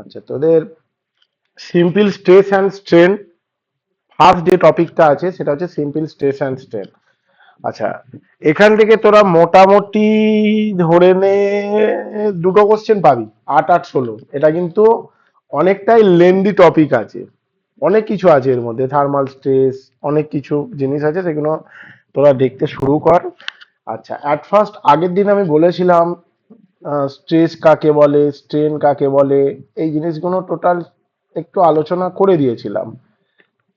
আচ্ছা, তোদের simple stress and strain first যে টপিকটা আছে সেটা হচ্ছে সিম্পল স্ট্রেস অ্যান্ড স্ট্রেন। আচ্ছা, এখান থেকে তোরা মোটামুটি ধরে নে দুটো কোশ্চেন পাবি, 8 8 16। এটা কিন্তু অনেকটাই লেন্দি টপিক আছে, অনেক কিছু আছে এর মধ্যে, থার্মাল স্ট্রেস, অনেক কিছু জিনিস আছে, সেগুলো তোরা দেখতে শুরু কর। আচ্ছা, অ্যাট ফার্স্ট আগের দিন আমি বলেছিলাম স্ট্রেস কাকে বলে, স্ট্রেন কাকে বলে, এই জিনিসগুলো টোটাল একটু আলোচনা করে দিয়েছিলাম।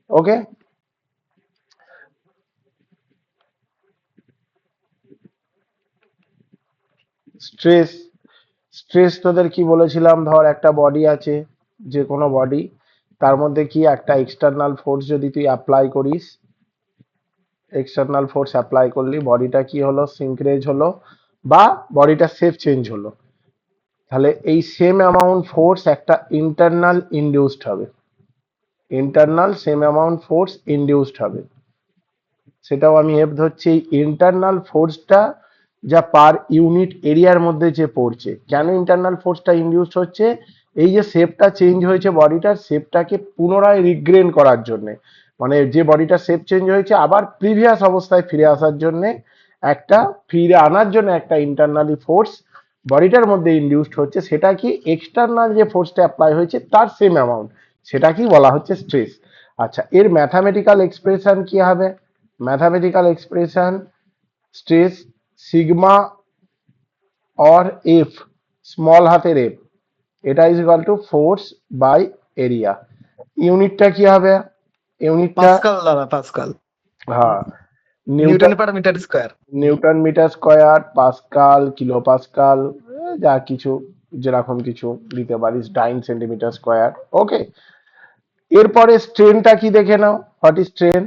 ওকে। স্ট্রেস, স্ট্রেস তোদের কি বলেছিলাম, ধর একটা বডি আছে, যে কোনো বডি, তার মধ্যে কি একটা এক্সটার্নাল ফোর্স যদি তুই অ্যাপ্লাই করিস, এক্সটার্নাল ফোর্স অ্যাপ্লাই করলি, বডিটা কি হলো, সিঙ্ক্রেজ হলো বা বডিটা শেপ চেঞ্জ হলো, তাহলে এই সেম অ্যামাউন্ট ফোর্স একটা ইন্টারনাল ইনডিউসড হবে, internal same amount force induced হবে। সেটাও আমি এফ ধরছি। এই ইন্টারনাল ফোর্সটা যা পার ইউনিট এরিয়ার মধ্যে যে পড়ছে, কেন ইন্টারনাল ফোর্সটা ইনডিউস হচ্ছে, এই যে শেপটা চেঞ্জ হয়েছে বডিটার, শেপটাকে পুনরায় রিগ্রেন করার জন্য, মানে যে বডিটার শেপ চেঞ্জ হয়েছে আবার প্রিভিয়াস অবস্থায় ফিরে আসার জন্য, একটা ফিরে আনার জন্য একটা ইন্টারনালি ফোর্স বডিটার মধ্যে ইনডিউসড হচ্ছে, সেটা কি এক্সটার্নাল যে ফোর্সটা অ্যাপ্লাই হয়েছে তার সেম অ্যামাউন্ট, সেটা কি বলা হচ্ছে স্ট্রেস। আচ্ছা, এর ম্যাথামেটিক্যাল এক্সপ্রেশন কি হবে, mathematical expression, stress sigma or F, small হাতের এফ, এটা is equal to force by area. ইউনিটটা কি হবে, ইউনিটটা, পাস্কাল দাদা, পাস্কাল। হ্যাঁ, newton newton, per metre square. Newton metre square, pascal, kilo pascal, যা কিছু যেরকম কিছু দিতে পারিস, 9 সেন্টিমিটার স্কয়ার। ওকে। এরপরে স্ট্রেনটা কি দেখে নাও, হোয়াট ইজ স্ট্রেন।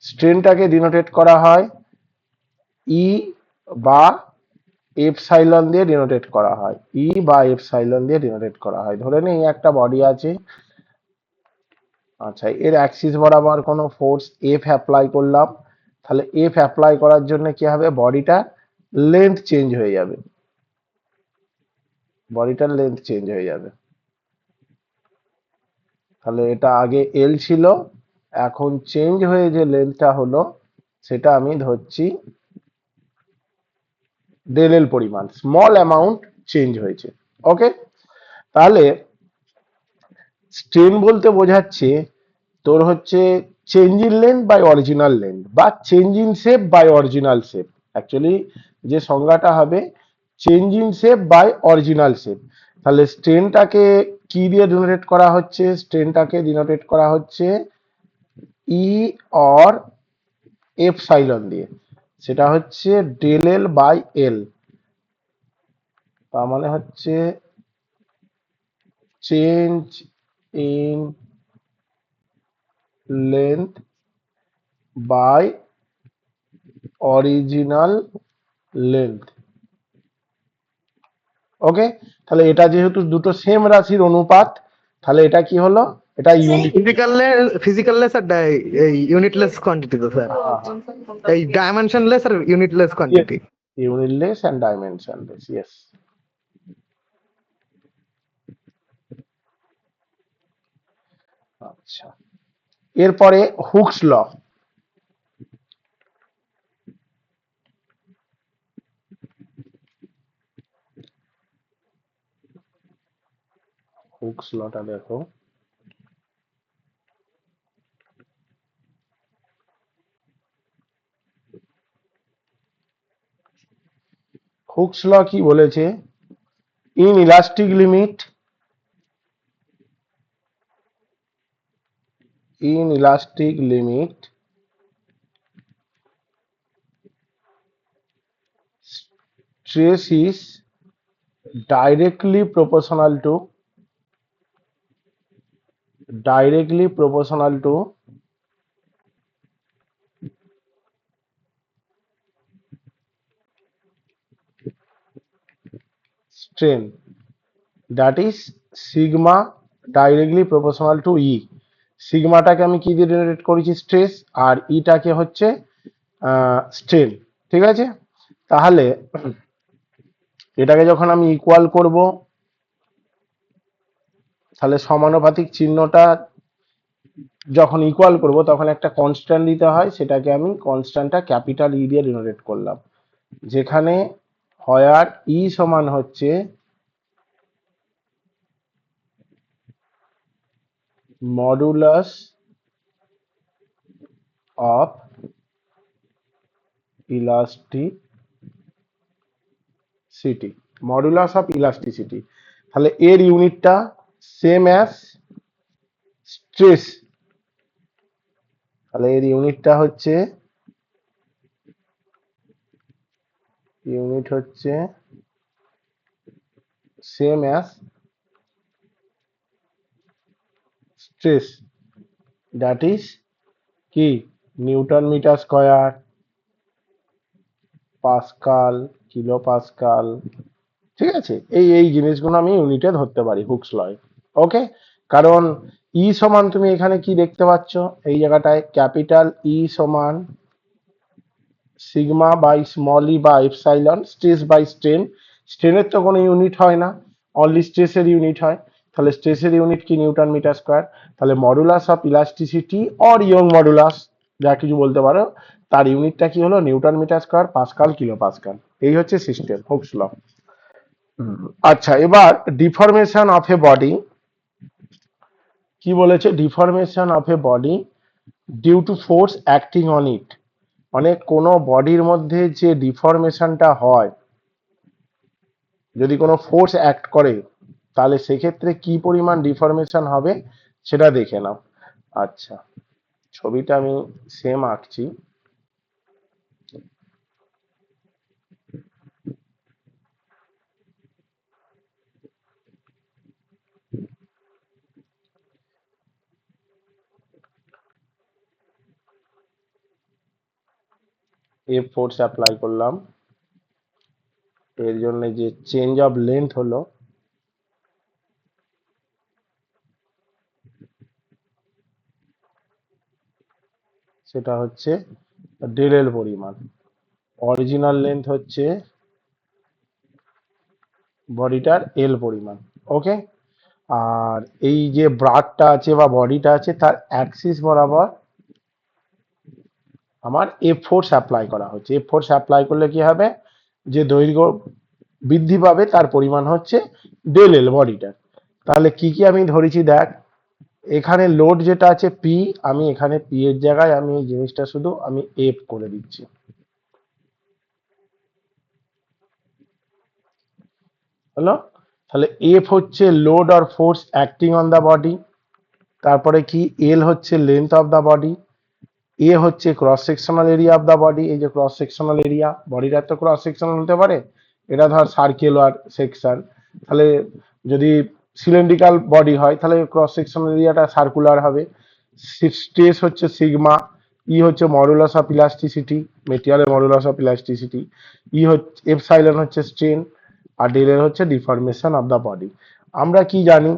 স্ট্রেনটাকে ডিনোটেট করা হয় ই বা এপসাইলন দিয়ে ডিনোটেট করা হয়, ই বা এপসাইলন দিয়ে ডিনোটেট করা হয়। ধরে নিই একটা বডি আছে, আচ্ছা, এর অ্যাক্সিস বরাবর কোনো ফোর্স এফ অ্যাপ্লাই করলাম, তাহলে এফ অ্যাপ্লাই করার জন্য কি হবে, বডিটা লেন্থ চেঞ্জ হয়ে যাবে, বডিটার লেন্থ চেঞ্জ হয়ে যাবে। তাহলে এটা আগে এল ছিল, এখন চেঞ্জ হয়ে যে লেন্থটা হলো সেটা আমি ধরছি ডেল এল পরিমাণ, স্মল অ্যামাউন্ট চেঞ্জ হয়েছে। ওকে। তাহলে স্ট্রেন বলতে বোঝাচ্ছে তোর হচ্ছে change in length by original length, বা change in shape by original shape. Actually যে সংজ্ঞাটা হবে change in shape by original shape. তাহলে স্ট্রেনটাকে কি দিয়ে ডিনোটেট করা হচ্ছে, স্ট্রেনটাকে ডিনোটেট করা হচ্ছে ই অর এফ সাইলন দিয়ে, সেটা হচ্ছে ডেল এল বাই এল। তার মানে হচ্ছে change in length by original length. Okay. তাহলে এটা যেহেতু দুটো সেম রাশির অনুপাত, তাহলে এটা কি হলো, এটা ইউনিট। ফিজিক্যাললেস আর এই ইউনিটলেস কোয়ান্টিটি তো স্যার, এই ডাইমেনশনলেস আর unitless quantity. Unitless and dimensionless, yes. আচ্ছা, এরপরে হুকস ল। হুকস লটা দেখো, হুকস ল কি বলেছে, in elastic limit, in elastic limit stress is directly proportional to, directly proportional to strain, that is sigma directly proportional to E। সিগমাটাকে আমি কি দিয়ে ডিনোটেট করেছি, স্ট্রেস, আর ইটাকে হচ্ছে স্ট্রেন। ঠিক আছে। তাহলে এটাকে যখন আমি ইকুয়াল করব, তাহলে সমানুপাতিক চিহ্নটা যখন ইকুয়াল করব তখন একটা কনস্ট্যান্ট দিতে হয়, সেটাকে আমি কনস্ট্যান্টটা ক্যাপিটাল ই দিয়ে ডিনোটেট করলাম, যেখানে হয়ার ই সমান হচ্ছে modulus of elasticity, modulus of elasticity. তাহলে এর ইউনিটটা সেম অ্যাজ স্ট্রেস, তাহলে এর ইউনিটটা হচ্ছে same as stress, that is কি newton metre square, pascal, kilo pascal. ঠিক আছে, এই এই জিনিসগুলো আমি ইউনিটে ধরতে পারি হুকস লয়। ওকে, কারণ ই সমান তুমি এখানে কি দেখতে পাচ্ছ, এই জায়গাটায় ক্যাপিটাল ই সমান সিগমা বাই স্মল ই বা এপসাইলন স্ট্রেস বাই স্ট্রেন। স্ট্রেনের তো কোনো ইউনিট হয় না, অনলি স্ট্রেসের ইউনিট হয়। তাহলে স্ট্রেসের ইউনিট কি নিউটন মিটার স্কয়ার। তাহলে modulus of elasticity or Young modulus, যা কিছু বলতে পারো, তার ইউনিটটা কি হলো newton metre square, pascal, kilo Pascal. এই হচ্ছে সিস্টেম হুকস ল। আচ্ছা, এবার ডিফরমেশন অফ এ বডি কি বলেছে, deformation of a body due to force acting on it, মানে কোনো বডির মধ্যে যে ডিফরমেশনটা হয়, যদি কোনো ফোর্স অ্যাক্ট করে তাহলে সেক্ষেত্রে কি পরিমাণ ডিফরমেশন হবে সেটা দেখে নাও। আচ্ছা, ছবিটা আমি সেম আঁকছি। এফ ফোর্স অ্যাপ্লাই করলাম, এর জন্য যে চেঞ্জ অফ লেন্থ হলো সেটা হচ্ছে ডেল এল পরিমাণ, অরিজিনাল লেন্থ হচ্ছে বডিটার এল পরিমাণ। ওকে, আর এই যে ব্রাডটা আছে বা বডিটা আছে তার অ্যাক্সিস বরাবর আমার এফ ফোর্স অ্যাপ্লাই করা হচ্ছে। এফ ফোর্স অ্যাপ্লাই করলে কি হবে, যে দৈর্ঘ্য বৃদ্ধি পাবে তার পরিমাণ হচ্ছে ডেল এল বডিটার। তাহলে কি কি আমি ধরেছি দেখ, এখানে লোড যেটা আছে পি, আমি এখানে পি এর জায়গায় আমি এই জিনিসটা শুধু আমি এফ করে দিচ্ছি। হলো, তাহলে এফ হচ্ছে load or force acting on the body, তারপরে কি এল হচ্ছে length of the body, A হচ্ছে cross sectional area of the body, এই যে ক্রস সেকশনাল এরিয়া, বডিটা তো ক্রস সেকশনাল হতে পারে, এটা ধর সার্কেলার সেকশন, তাহলে যদি সিলিন্ড্রিক্যাল বডি হয় তাহলে ক্রস সেকশনাল এরিয়াটা সার্কুলার হবে। স্ট্রেস হচ্ছে সিগমা, ই হচ্ছে মডুলাস অফ ইলাস্টিসিটি, মেটেরিয়ালের মডুলাস অফ ইলাস্টিসিটি, ই হচ্ছে এপসাইলন হচ্ছে স্ট্রেন, আর ডেল এর হচ্ছে ডিফরমেশন অফ দা বডি। আমরা কি জানি,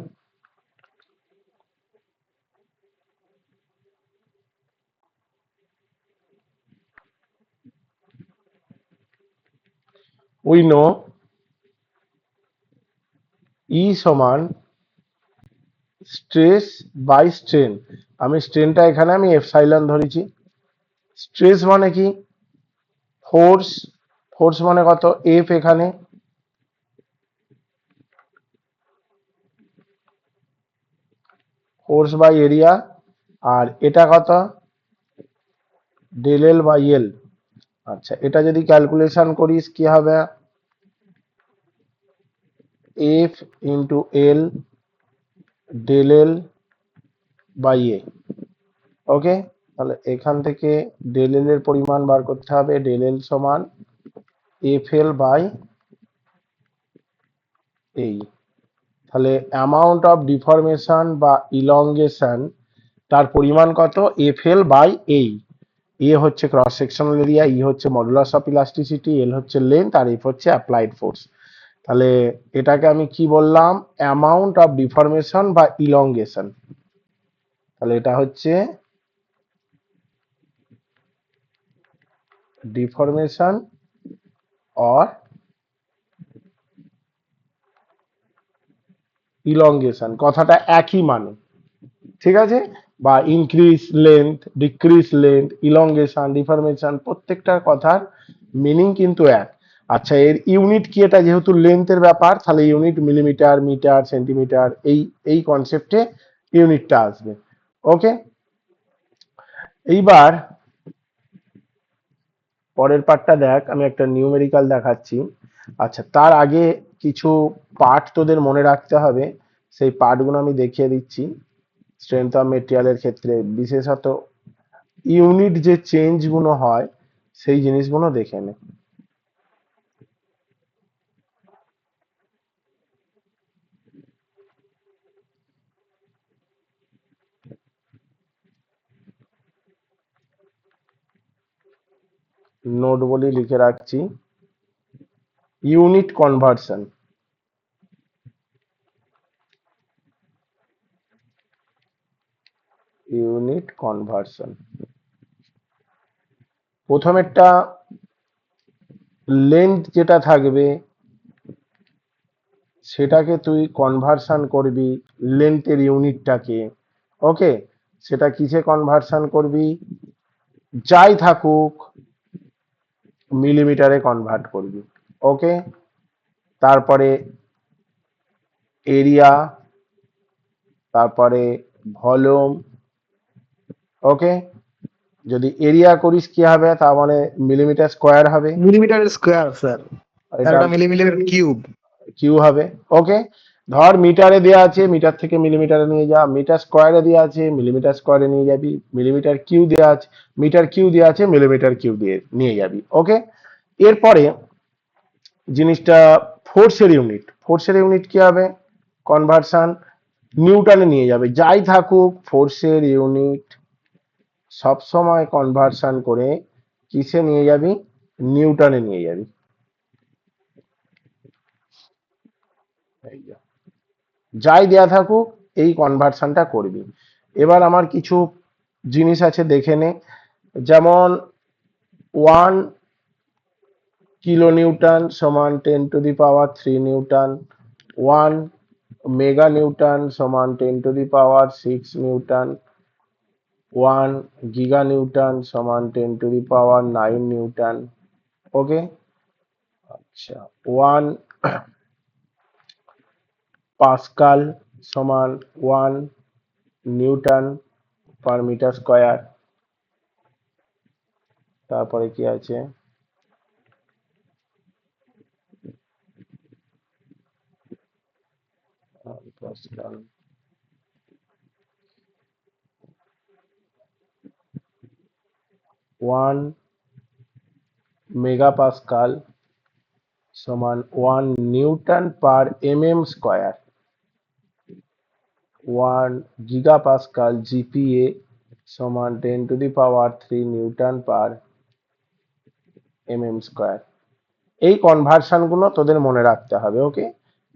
উই নো ই সমান স্ট্রেস বাই স্ট্রেন, আমি স্ট্রেনটা এখানে আমি এপসাইলন ধরেছি। স্ট্রেস মানে কি ফোর্স, ফোর্স মানে কত এফ, এখানে ফোর্স বাই এরিয়া, আর এটা কত ডেল এল বাই এল। আচ্ছা, এটা যদি ক্যালকুলেশন করিস কি হবে, F into L del L by A. Okay, তাহলে এখান থেকে ডেল এল এর পরিমাণ বার করতে হবে, ডেল এল সমান এফ এল বাই এই, তাহলে অ্যামাউন্ট অফ ডিফরমেশন বা ইলংগেশন তার পরিমাণ কত, এফ এল বাই এই। এ হচ্ছে ক্রস সেকশনাল এরিয়া, ই হচ্ছে মডুলাস অফ ইলাস্টিসিটি, এল হচ্ছে লেন্থ, আর এফ হচ্ছে অ্যাপ্লাইড ফোর্স। তাহলে এটাকে আমি কি বললাম, অ্যামাউন্ট অফ ডিফরমেশন বা ইলংগেশন। তাহলে এটা হচ্ছে ডিফরমেশন or elongation, কথাটা একই মানে, ঠিক আছে? বা increase length, decrease length, elongation, deformation, প্রত্যেকটার কথার মিনিং কিন্তু এক। আচ্ছা, এর ইউনিট কি? এটা যেহেতু লেন্থের ব্যাপার, তাহলে ইউনিট মিলিমিটার, মিটার, সেন্টিমিটার, এই কনসেপ্টে ইউনিটটা আসবে। ওকে, এইবার পরের পার্টটা দেখ, আমি একটা নিউমেরিক্যাল দেখাচ্ছি। আচ্ছা, তার আগে কিছু পার্ট তোদের মনে রাখতে হবে, সেই পার্টগুলো আমি দেখিয়ে দিচ্ছি। স্ট্রেংথ অফ মেটেরিয়ালের ক্ষেত্রে বিশেষত ইউনিট যে চেঞ্জগুলো হয় সেই জিনিসগুলো দেখে নে। নোট বলি লিখে রাখছি, ইউনিট কনভার্সন। ইউনিট কনভার্সন, প্রথমেরটা লেন্থ যেটা থাকবে সেটাকে তুই কনভার্সন করবি লেন্থের ইউনিটটাকে। ওকে, সেটা কিসে কনভার্সন করবি? যাই থাকুক মিলিমিটারে কনভার্ট করবি। ওকে, তারপরে এরিয়া, তারপরে ভলিউম। ওকে, যদি এরিয়া করিস কি হবে? তার মানে মিলিমিটার স্কোয়ার হবে, মিলিমিটার স্কোয়ার স্যার, এটা এটা মিলিমিটার কিউব। কিউ হবে। ওকে, ধর মিটারে দেওয়া আছে, মিটার থেকে মিলিমিটারে নিয়ে যা, মিটার স্কোয়ারে দেওয়া আছে মিলিমিটার স্কোয়ারে নিয়ে যাবি, মিলিমিটার কিউ দেওয়া আছে, মিটার কিউ দেওয়া আছে মিলিমিটার কিউ দিয়ে নিয়ে যাবি। ওকে, এরপরে জিনিসটা ফোর্সের ইউনিট। ফোর্সের ইউনিট কি হবে? কনভার্সন নিউটনে নিয়ে যাবে। যাই থাকুক ফোর্সের ইউনিট সবসময় কনভার্সন করে কিসে নিয়ে যাবি? নিউটনে নিয়ে যাবি। এই যা, যাই দেয়া থাকুক এই কনভার্সনটা করবি। এবার আমার কিছু জিনিস আছে দেখে নে, যেমন 1 কিলো নিউটন সমান 10⁻³ নিউটন, 1 মেগা নিউটন সমান 10⁻6 নিউটন, 1 গিগা নিউটন সমান 10⁻9 নিউটন। ওকে, আচ্ছা, 1 পাস্কাল সমান 1 নিউটন/মিটার স্কয়ার। তারপরে কি আছে? পাস্কাল, 1 মেগাপাস্কাল সমান 1 নিউটন/mm²। 1 গিগাপাস্কাল সমান 10⁻³ নিউটন/mm²। এই কনভার্সন গুলো তোদের মনে রাখতে হবে। ওকে,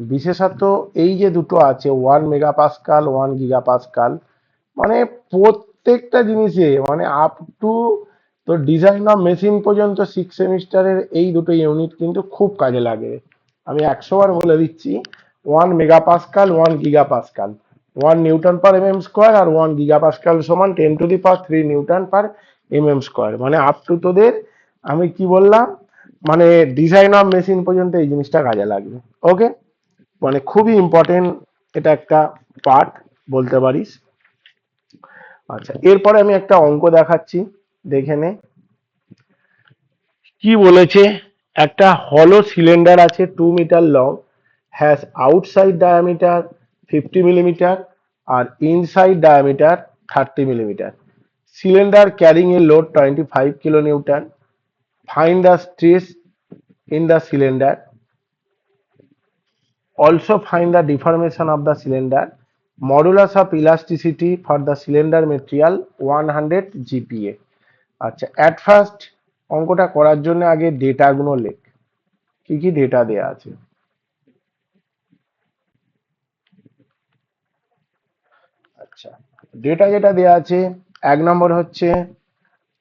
বিশেষত এই যে দুটো আছে 1 মেগাপাস্কাল, 1 গিগাপাস্কাল, মানে প্রত্যেকটা জিনিসে মানে আপ টু তো ডিজাইন অফ মেশিন পর্যন্ত 6 সেমিস্টারের এই দুটো ইউনিট কিন্তু খুব কাজে লাগে। আমি 100 বার বলে দিচ্ছি, 1 মেগাপাস্কাল, 1 গিগাপাস্কাল, 1 নিউটন/mm² আর 1 গিগাপাস্কাল সমান 10⁻³ নিউটন/mm²। মানে আপ টু তোদের আমি কি বললাম, মানে ডিজাইন অফ মেশিন পর্যন্ত এই জিনিসটা কাজে লাগবে। ওকে, মানে খুবই ইম্পর্টেন্ট, এটা একটা পার্ট বলতে পারিস। আচ্ছা, এরপরে আমি একটা অঙ্ক দেখাচ্ছি, দেখে নে কি বলেছে। একটা হলো সিলিন্ডার আছে 2 metre long, has outside diameter 50 millimetre আর inside diameter 30 millimetre. Cylinder carrying a load 25 kilonewton. Find the stress in the cylinder, also find the deformation of the cylinder, modulus of elasticity for the cylinder material 100 GPa। আচ্ছা, at first অঙ্কটা করার জন্য আগে ডেটাগুলো লেখ, কি কি data দেয়া আছে। আচ্ছা, ডেটা যেটা দেয়া আছে, 1 নম্বর হচ্ছে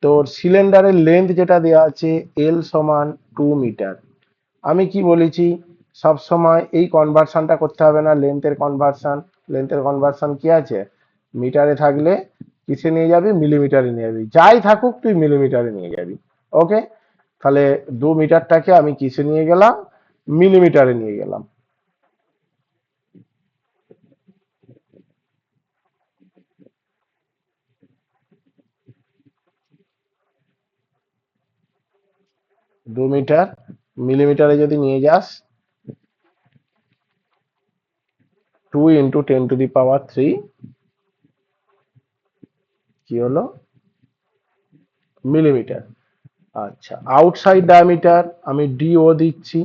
তোর সিলিন্ডারের লেন্থ যেটা দেয়া আছে এল সমান 2 মিটার। আমি কি বলেছি, সব সময় এই কনভার্সনটা করতে হবে না, লেন্থের কনভার্সন কি আছে, মিটারে থাকলে কিসে নিয়ে যাবি, মিলিমিটারে নিয়ে যাবি, যাই থাকুক তুই মিলিমিটারে নিয়ে যাবি। ওকে, তাহলে 2 মিটারটাকে আমি কিসে নিয়ে গেলাম, মিলিমিটারে নিয়ে গেলাম। দু মিটার মিলিমিটারে যদি নিয়ে যাস, 2 × 10⁻³ কি হলো, মিলিমিটার। আচ্ছা, আউটসাইড ডায়ামিটার আমি ডিও দিচ্ছি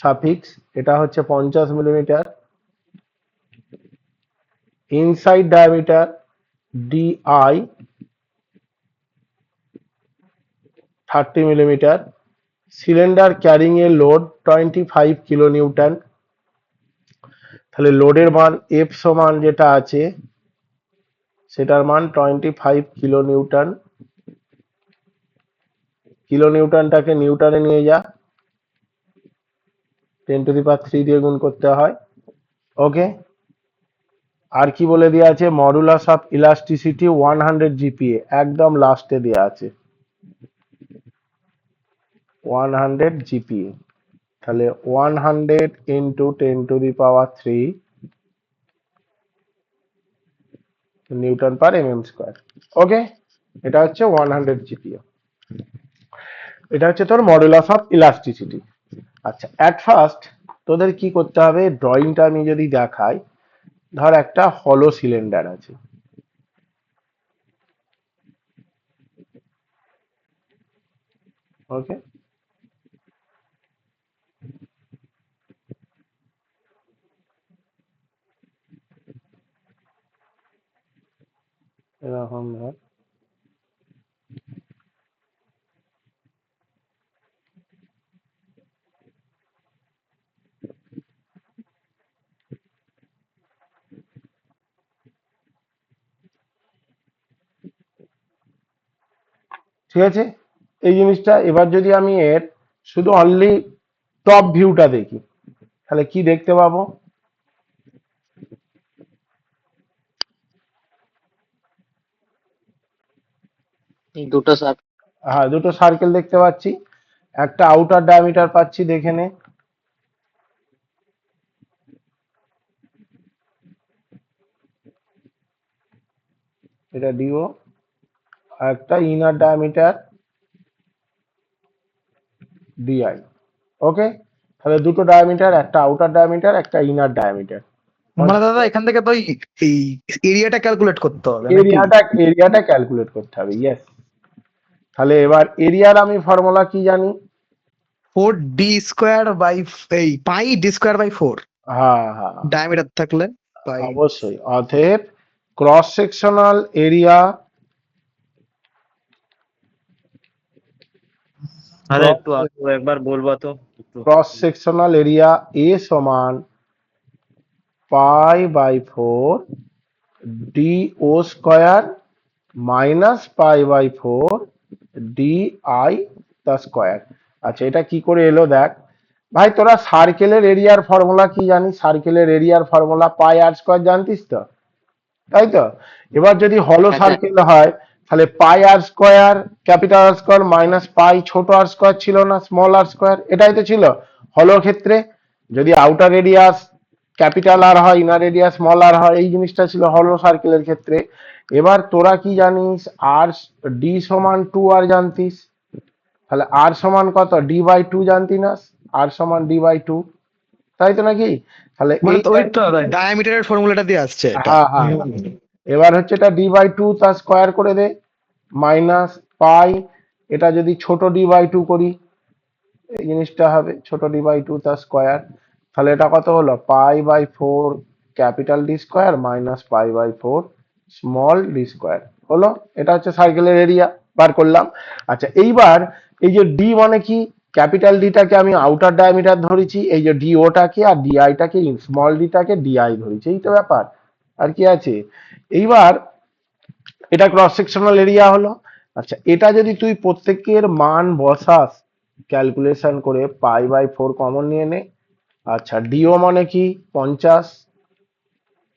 সাফিক্স, এটা হচ্ছে 50 millimetre. Inside diameter DI 30 millimetre. Cylinder carrying a load 25 kilonewton. তাহলে লোডের মান এফ সমান যেটা আছে সেটার মান 25 কিলোনিউটন। কিলোনিউটনটাকে নিউটনে নিয়ে যা, 10⁻³ দিয়ে গুণ করতে হয়। ওকে, আর কি বলে দেওয়া আছে, মডুলাস অফ ইলাস্টিসিটি 100 GPa, একদম লাস্টে দেওয়া আছে 100 GPa। তাহলে 100 × 10⁻³ নিউটন পার mm স্কোয়ার। ওকে, এটা হচ্ছে 100 GPa, এটা হচ্ছে তোর মডুলাস অফ ইলাস্টিসিটি। আচ্ছা, অ্যাট ফার্স্ট তোদের কি করতে হবে, ড্রয়িংটা আমি যদি দেখাই, ধর একটা হলো সিলিন্ডার আছে, ওকে, এরকম ধর, ঠিক আছে এই জিনিসটা। এবার যদি আমি এর শুধু অনলি টপ ভিউটা দেখি, তাহলে কি দেখতে পাবো, দুটো সাত। হ্যাঁ দুটো সার্কেল দেখতে পাচ্ছি, একটা আউটার ডায়ামিটার পাচ্ছি, দেখে নে, এটা ডিও, আর একটা ইনার ডায়ামিটার ডিআই। ওকে, তাহলে দুটো ডায়ামিটার, একটা আউটার ডায়ামিটার, একটা ইনার ডায়ামিটার। মানে দাদা এখান থেকে তো এই এরিয়াটা ক্যালকুলেট করতে হবে নাকি? এরিয়াটা ক্যালকুলেট করতে হবে, ইয়েস। তাহলে এবার এরিয়ার আমি ফর্মুলা কি জানি, 4d² এই πd²/4 হ্যাঁ হ্যাঁ ডায়ামিটার থাকলে পাই। অবশ্যই, অতএব ক্রস সেকশনাল এরিয়া, আরে একটু একবার বলবা তো একটু। ক্রস সেকশনাল এরিয়া এ সমান π/4 DO² -π/4 DI তা স্কয়ার। আচ্ছা, এটা কি করে এলো দেখ ভাই, তোরা সার্কেলের এরিয়ার ফর্মুলা কি জানিস, সার্কেলের এরিয়ার ফর্মুলা πr² জানতিস তো, তাই তো। এবার যদি হলো হ্যাঁ, সার্কেল হয়, তাহলে πr², capital R square minus pi ছোট আর স্কোয়ার ছিল না, স্মল আর স্কোয়ার, এটাই তো ছিল হলো ক্ষেত্রে। যদি আউটার রেডিয়াস ক্যাপিটাল আর হয়, ইনার রেডিয়াস স্মল আর হয়, এই জিনিসটা ছিল হলো সার্কেলের ক্ষেত্রে। এবার তোরা কি জানিস, আর ডি সমান 2r জানতিস, তাহলে আর সমান কত, d/2 জানতি না, আর সমান d/2, তাই তো নাকি। তাহলে মানে এই, তো ওই তো ডায়ামিটারের ফর্মুলাটা দিয়ে আসছে এটা। হ্যাঁ হ্যাঁ, এবার হচ্ছে এটা d/2 তার স্কোয়ার করে দে, মাইনাস পাই, এটা যদি ছোট d/2 করি, এই জিনিসটা হবে ছোট d/2 তার স্কোয়ার। তাহলে এটা কত হলো, π/4 capital D square minus π/4 small D square হলো। এটা হচ্ছে সার্কেলের এরিয়া, বার করলাম। আচ্ছা, এইবার এই যে ডি মানে কি, ক্যাপিটাল ডিটাকে আমি আউটার ডায়ামিটার ধরেছি, এই যে ডিওটাকে আর ডিআইটাকে, স্মল ডিটাকে ডিআই ধরেছি, এই তো ব্যাপার, আর কি আছে। এইবার এটা ক্রস সেকশনাল এরিয়া হলো। আচ্ছা, এটা যদি তুই প্রত্যেকের মান বসাস, ক্যালকুলেশন করে π/4 কমন নিয়ে নে। আচ্ছা, ডিও মানে কি 50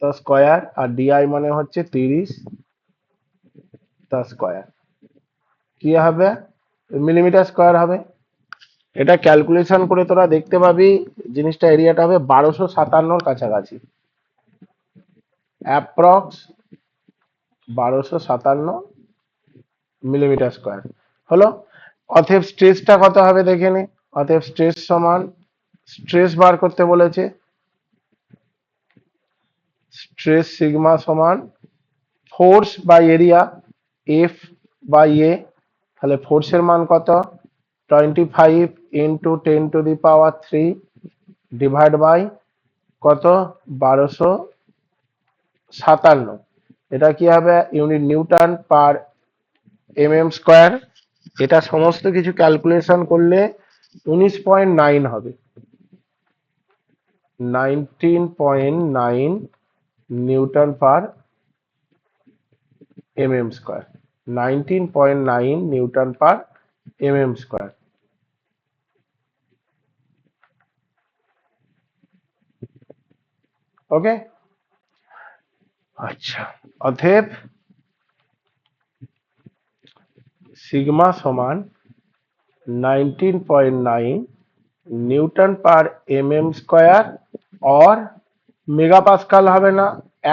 তা স্কয়ার, আর ডিআই মানে হচ্ছে 30 তা স্কয়ার। কি হবে? মিলিমিটার স্কয়ার হবে। এটা ক্যালকুলেশন করে তোরা দেখতে পাবি জিনিসটা এরিয়াটা হবে 1257 কাছাকাছি, অ্যাপ্রক্স 1257 মিলিমিটার স্কয়ার হলো। অতএব স্ট্রেসটা কত হবে দেখে নে। অতএব স্ট্রেস সমান, স্ট্রেস বার করতে বলেছে, স্ট্রেস সিগমা সমান force by area F by A. তাহলে ফোর্সের মান কত? 25 ইন্টু 10⁻³ ডিভাইড বাই কত? 1257। এটা কি হবে? Unit newton per mm square. এটা সমস্ত কিছু ক্যালকুলেশন করলে 19.9 হবে, 19.9 newton per mm square, 19.9 newton per mm square. Okay, আচ্ছা, অতএব সিগমা সমান 19.9 নিউটন পার mm স্কয়ার, और মেগাপাস্কাল হবে না,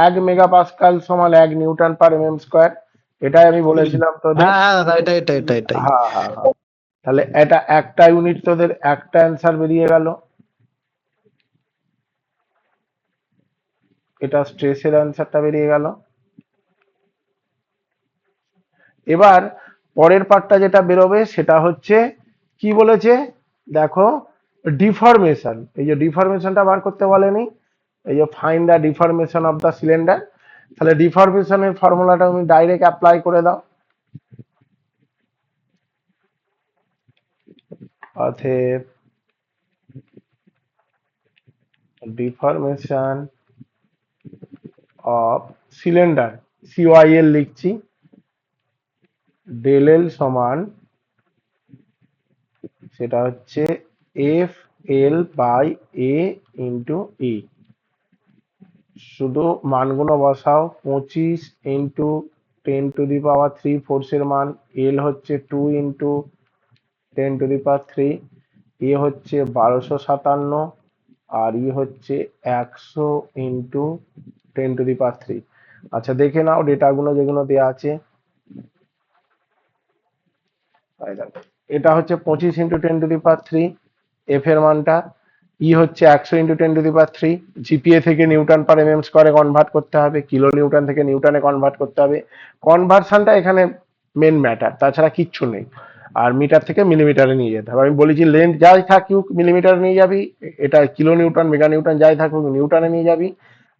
1 মেগাপাস্কাল সমান 1 নিউটন পার mm স্কয়ার। এটাই আমি বলেছিলাম তোদের। হ্যাঁ হ্যাঁ দাদা, এটাই। হ্যাঁ হ্যাঁ হ্যাঁ, তাহলে এটা একটা ইউনিট, তোদের একটা অ্যান্সার বেরিয়ে গেল। এটা স্ট্রেসের অ্যান্সারটা বেরিয়ে গেল। এবার পরের পার্টটা যেটা বেরোবে সেটা হচ্ছে কি বলেছে দেখো, ডিফরমেশন। এই যে ডিফরমেশনটা বার করতে বলেনি, এই যে find the deformation of the cylinder. তাহলে ডিফরমেশনের ফর্মুলাটা তুমি ডাইরেক্ট অ্যাপ্লাই করে দাও। অতএব ডিফরমেশন অফ সিলিন্ডার, সিওয়াইএল লিখছি, ডেল এল সমান সেটা হচ্ছে F L by A into E. শুধু মানগুলো বসাও, 25 ইন্টু 10⁻³ ফোর্সের মান, এল হচ্ছে 2 ইন্টু 10⁻³, এ হচ্ছে 1257, আর ই হচ্ছে 100 ইন্টু 10⁻³। আচ্ছা দেখে নাও ডেটাগুলো যেগুলো দেওয়া আছে। এই দেখো, এটা হচ্ছে 25 ইন্টু 10⁻³ এফ এর মানটা, ই হচ্ছে 100 ইন্টু 10⁻³, জিপিএ থেকে নিউটন পার mm স্কয়ারে কনভার্ট করতে হবে, কিলো নিউটন থেকে নিউটনে কনভার্ট করতে হবে। কনভার্সনটা এখানে মেন ম্যাটার, তাছাড়া কিচ্ছু নেই। আর মিটার থেকে মিলিমিটারে নিয়ে যেতে হবে। আমি বলেছি লেন্থ যাই থাকুক মিলিমিটারে নিয়ে যাবি, এটা কিলো নিউটন মেগা নিউটন যাই থাকুক নিউটনে নিয়ে যাবি,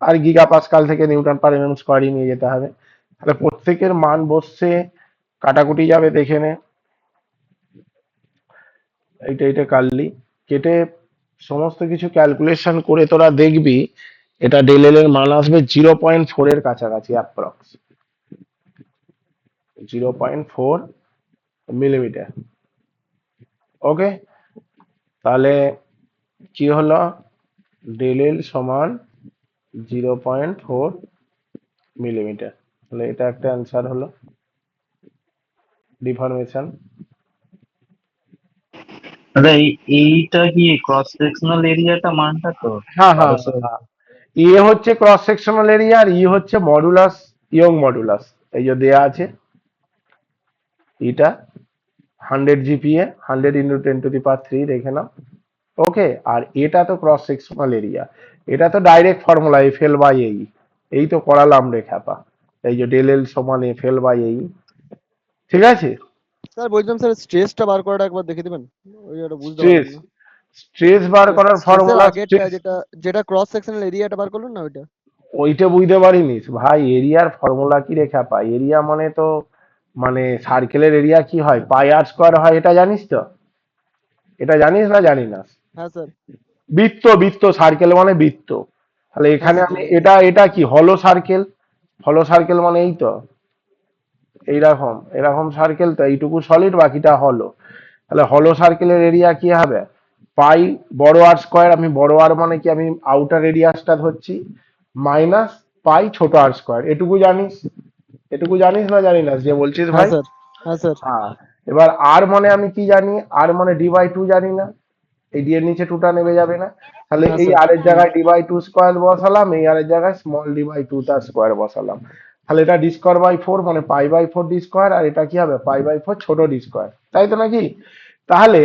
আর গিগা পাস্কাল থেকে নিউটন পার mm স্কয়ারই নিয়ে যেতে হবে। তাহলে প্রত্যেকের মান বসছে, কাটাকুটি যাবে দেখে নে। এইটা কাটলি, কেটে সমস্ত কিছু ক্যালকুলেশন করে তোরা দেখবি এটা ডেল এল এর মান আসবে 0.4 এর কাছাকাছি, অ্যাপ্রক্স 0.4 মিলিমিটার। ওকে, তাহলে কি হলো? ডেল এল সমান 0.4 মিলিমিটার। তাহলে এটা একটা অ্যান্সার হলো ডিফরমেশন। দাদা এইটা কি ক্রস সেকশনাল এরিয়াটা মানটা তো হ্যাঁ হ্যাঁ 1200? হ্যাঁ, এ হচ্ছে ক্রস সেকশনাল এরিয়া, আর ই হচ্ছে মডুলাস, ইয়ং মডুলাস। এই যে দেয়া আছে এটা 100 জিপিএ, 100 ইন্টু 10⁻³ রেখে নাও। ওকে, আর এটা তো ক্রস সেকশনাল এরিয়া, এটা তো direct formula F L by এই, এই তো করালাম রে খ্যাপা। এই যে ডেল এল সমান এফ এল বাই এই, ঠিক আছে। স্যার বলছিলাম স্যার স্ট্রেসটা বার করাটা একবার দেখে দিবেন, ওই ওটা বুঝতে স্ট্রেস, পারলাম না। স্ট্রেস বার করার স্ট্রেসের ফর্মুলা, আগেরটা যেটা যেটা ক্রস সেকশনাল এরিয়াটা বার করলেন না ওইটা। ওইটা বুঝতে পারিনিস ভাই? এরিয়ার ফর্মুলা কি রে খ্যাপা? এরিয়া মানে তো মানে সার্কেলের এরিয়া কি হয়, পাই আর স্কোয়ার হয়, এটা জানিস তো? এটা জানিস না জানি না? হ্যাঁ স্যার। বৃত্ত, বৃত্ত, সার্কেল মানে বৃত্ত। তাহলে হ্যাঁ এখানে স্যার আমি জানি। এটা এটা কি হলো সার্কেল, হলো সার্কেল মানে এই তো এইরকম এরকম সার্কেল, তো এইটুকু সলিড বাকিটা হলো। তাহলে হলো সার্কেলের এরিয়া কি হবে, পাই বড় আর স্কোয়ার, আমি বড় আর মানে কি আমি আউটার রেডিয়াসটা ধরছি, মাইনাস পাই ছোট আর স্কোয়ার। এটুকু জানিস, এটুকু জানিস না জানি না যে বলছিস হ্যাঁ ভাই? স্যার, হ্যাঁ স্যার। হ্যাঁ। এবার আর মানে আমি কি জানি, আর মানে ডি/2 জানি না, এই ডি এর নিচে টুটা নেমে যাবে না, তাহলে হ্যাঁ এই স্যার। আর এর জায়গায় ডি/2 স্কোয়ার বসালাম, এই আর এর জায়গায় স্মল ডি/2 তার স্কোয়ার বসালাম, তাহলে এটা d²/4 মানে π/4 ডি স্কোয়ার, আর এটা কি হবে π/4 ছোট ডি স্কোয়ার, তাই তো নাকি? তাহলে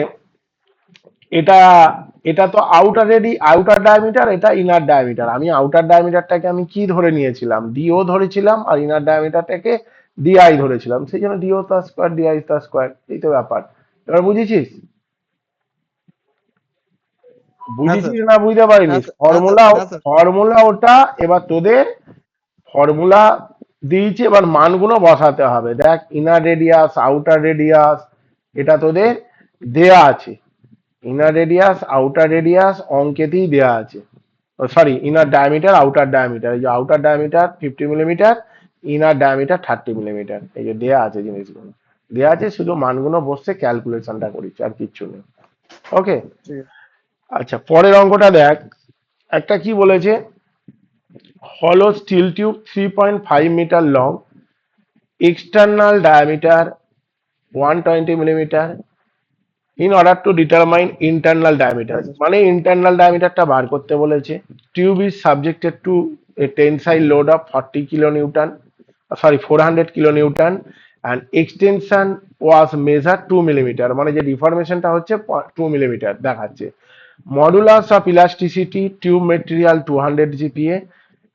এটা, এটা তো আউটার ডায়ামিটার, এটা ইনার ডায়ামিটার। আমি আউটার ডায়ামিটারটাকে আমি কি ধরে নিয়েছিলাম, ডিও ধরেছিলাম, আর ইনার ডায়ামিটারটাকে ডিআই ধরেছিলাম, সেই জন্য ডিও তার স্কোয়ার ডিআই তার স্কোয়ার, এই তো ব্যাপার। এবার বুঝেছিস? হ্যাঁ স্যার, বুঝেছিস না বুঝতে হ্যাঁ পারিনিস? স্যার, হ্যাঁ স্যার, ফর্মুলা, হ্যাঁ স্যার। ফর্মুলা ওটা। এবার তোদের ফর্মুলা দিয়েছে, এবার মানগুলো বসাতে হবে। দেখ, ইনার রেডিয়াস আউটার রেডিয়াস এটা তোদের দেয়া আছে, ইনার রেডিয়াস আউটার রেডিয়াস অঙ্কেতেই দেয়া আছে। Sorry, inner diameter outer diameter, এই যে outer diameter 50 millimetre, inner diameter 30 millimetre, এই যে দেয়া আছে জিনিসগুলো, দেয়া আছে, শুধু মানগুলো বসছে ক্যালকুলেশনটা করিস, আর কিচ্ছু নেই। ওকে। ঠিক আছে। আচ্ছা, পরের অঙ্কটা দেখ, একটা কি বলেছে, hollow steel tube 3.5 meter long, external diameter 120 millimeter, in order to determine internal diameter, হ্যাঁ স্যার। মানে ইন্টারনাল ডায়ামিটারটা বার করতে বলেছে। Tube is subjected to a tensile load of 40 kilonewton, sorry 400 kilonewton, and extension was measure 2 millimetre, মানে যে ডিফরমেশনটা হচ্ছে 2 মিলিমিটার দেখাচ্ছে। Modulus of elasticity tube material 200 GPa,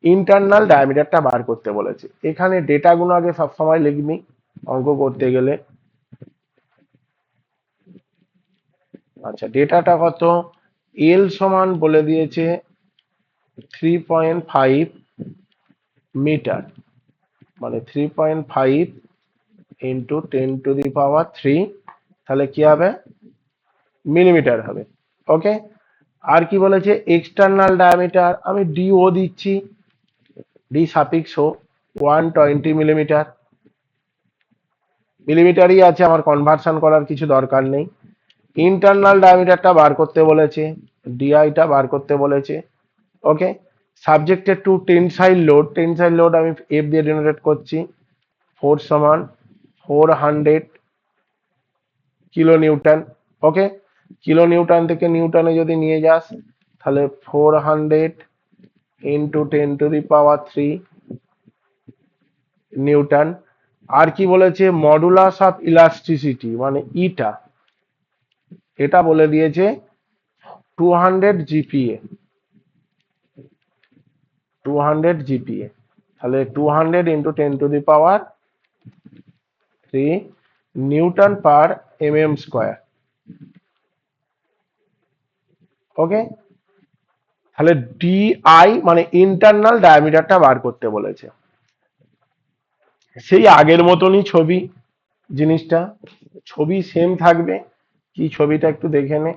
internal ডায়ামিটারটা বার করতে বলেছে। এখানে ডেটাগুলো আগে সবসময় লিখবি অঙ্ক করতে গেলে। আচ্ছা, ডেটাটা কত, এল সমান বলে দিয়েছে 3.5 মিটার, মানে 3.5 ইন্টু 10⁻³ তাহলে কি হবে, মিলিমিটার হবে। ওকে। আর কি বলেছে, এক্সটার্নাল ডায়ামিটার আমি ডিও দিচ্ছি, ডি সাফিক্স ও 120 মিলিমিটার, মিলিমিটারই আছে, আমার কনভার্সন করার কিছু দরকার নেই। ইন্টারনাল ডায়ামিটারটা বার করতে বলেছে, ডিআইটা বার করতে বলেছে। Okay. Subjected to tensile load, tensile load আমি এফ দিয়ে ডিনোটেট করছি, ফোর্স সমান 400 kilonewton. Okay. Kilonewton থেকে নিউটনে যদি নিয়ে যাস, তাহলে 400 ইন্টু 10⁻³ নিউটন। আর কি বলেছে, মডুলাস অফ ইলাস্টিসিটি মানে ইটা, এটা বলে দিয়েছে 200 জিপিএ, 200 জিপিএ, তাহলে 200 into 10⁻³ newton per mm square. Okay. তাহলে ডিআই মানে ইন্টারনাল ডায়ামিটারটা বার করতে বলেছে। সেই আগের মতনই ছবি, জিনিসটা ছবি সেম থাকবে, কি ছবিটা একটু দেখে নে।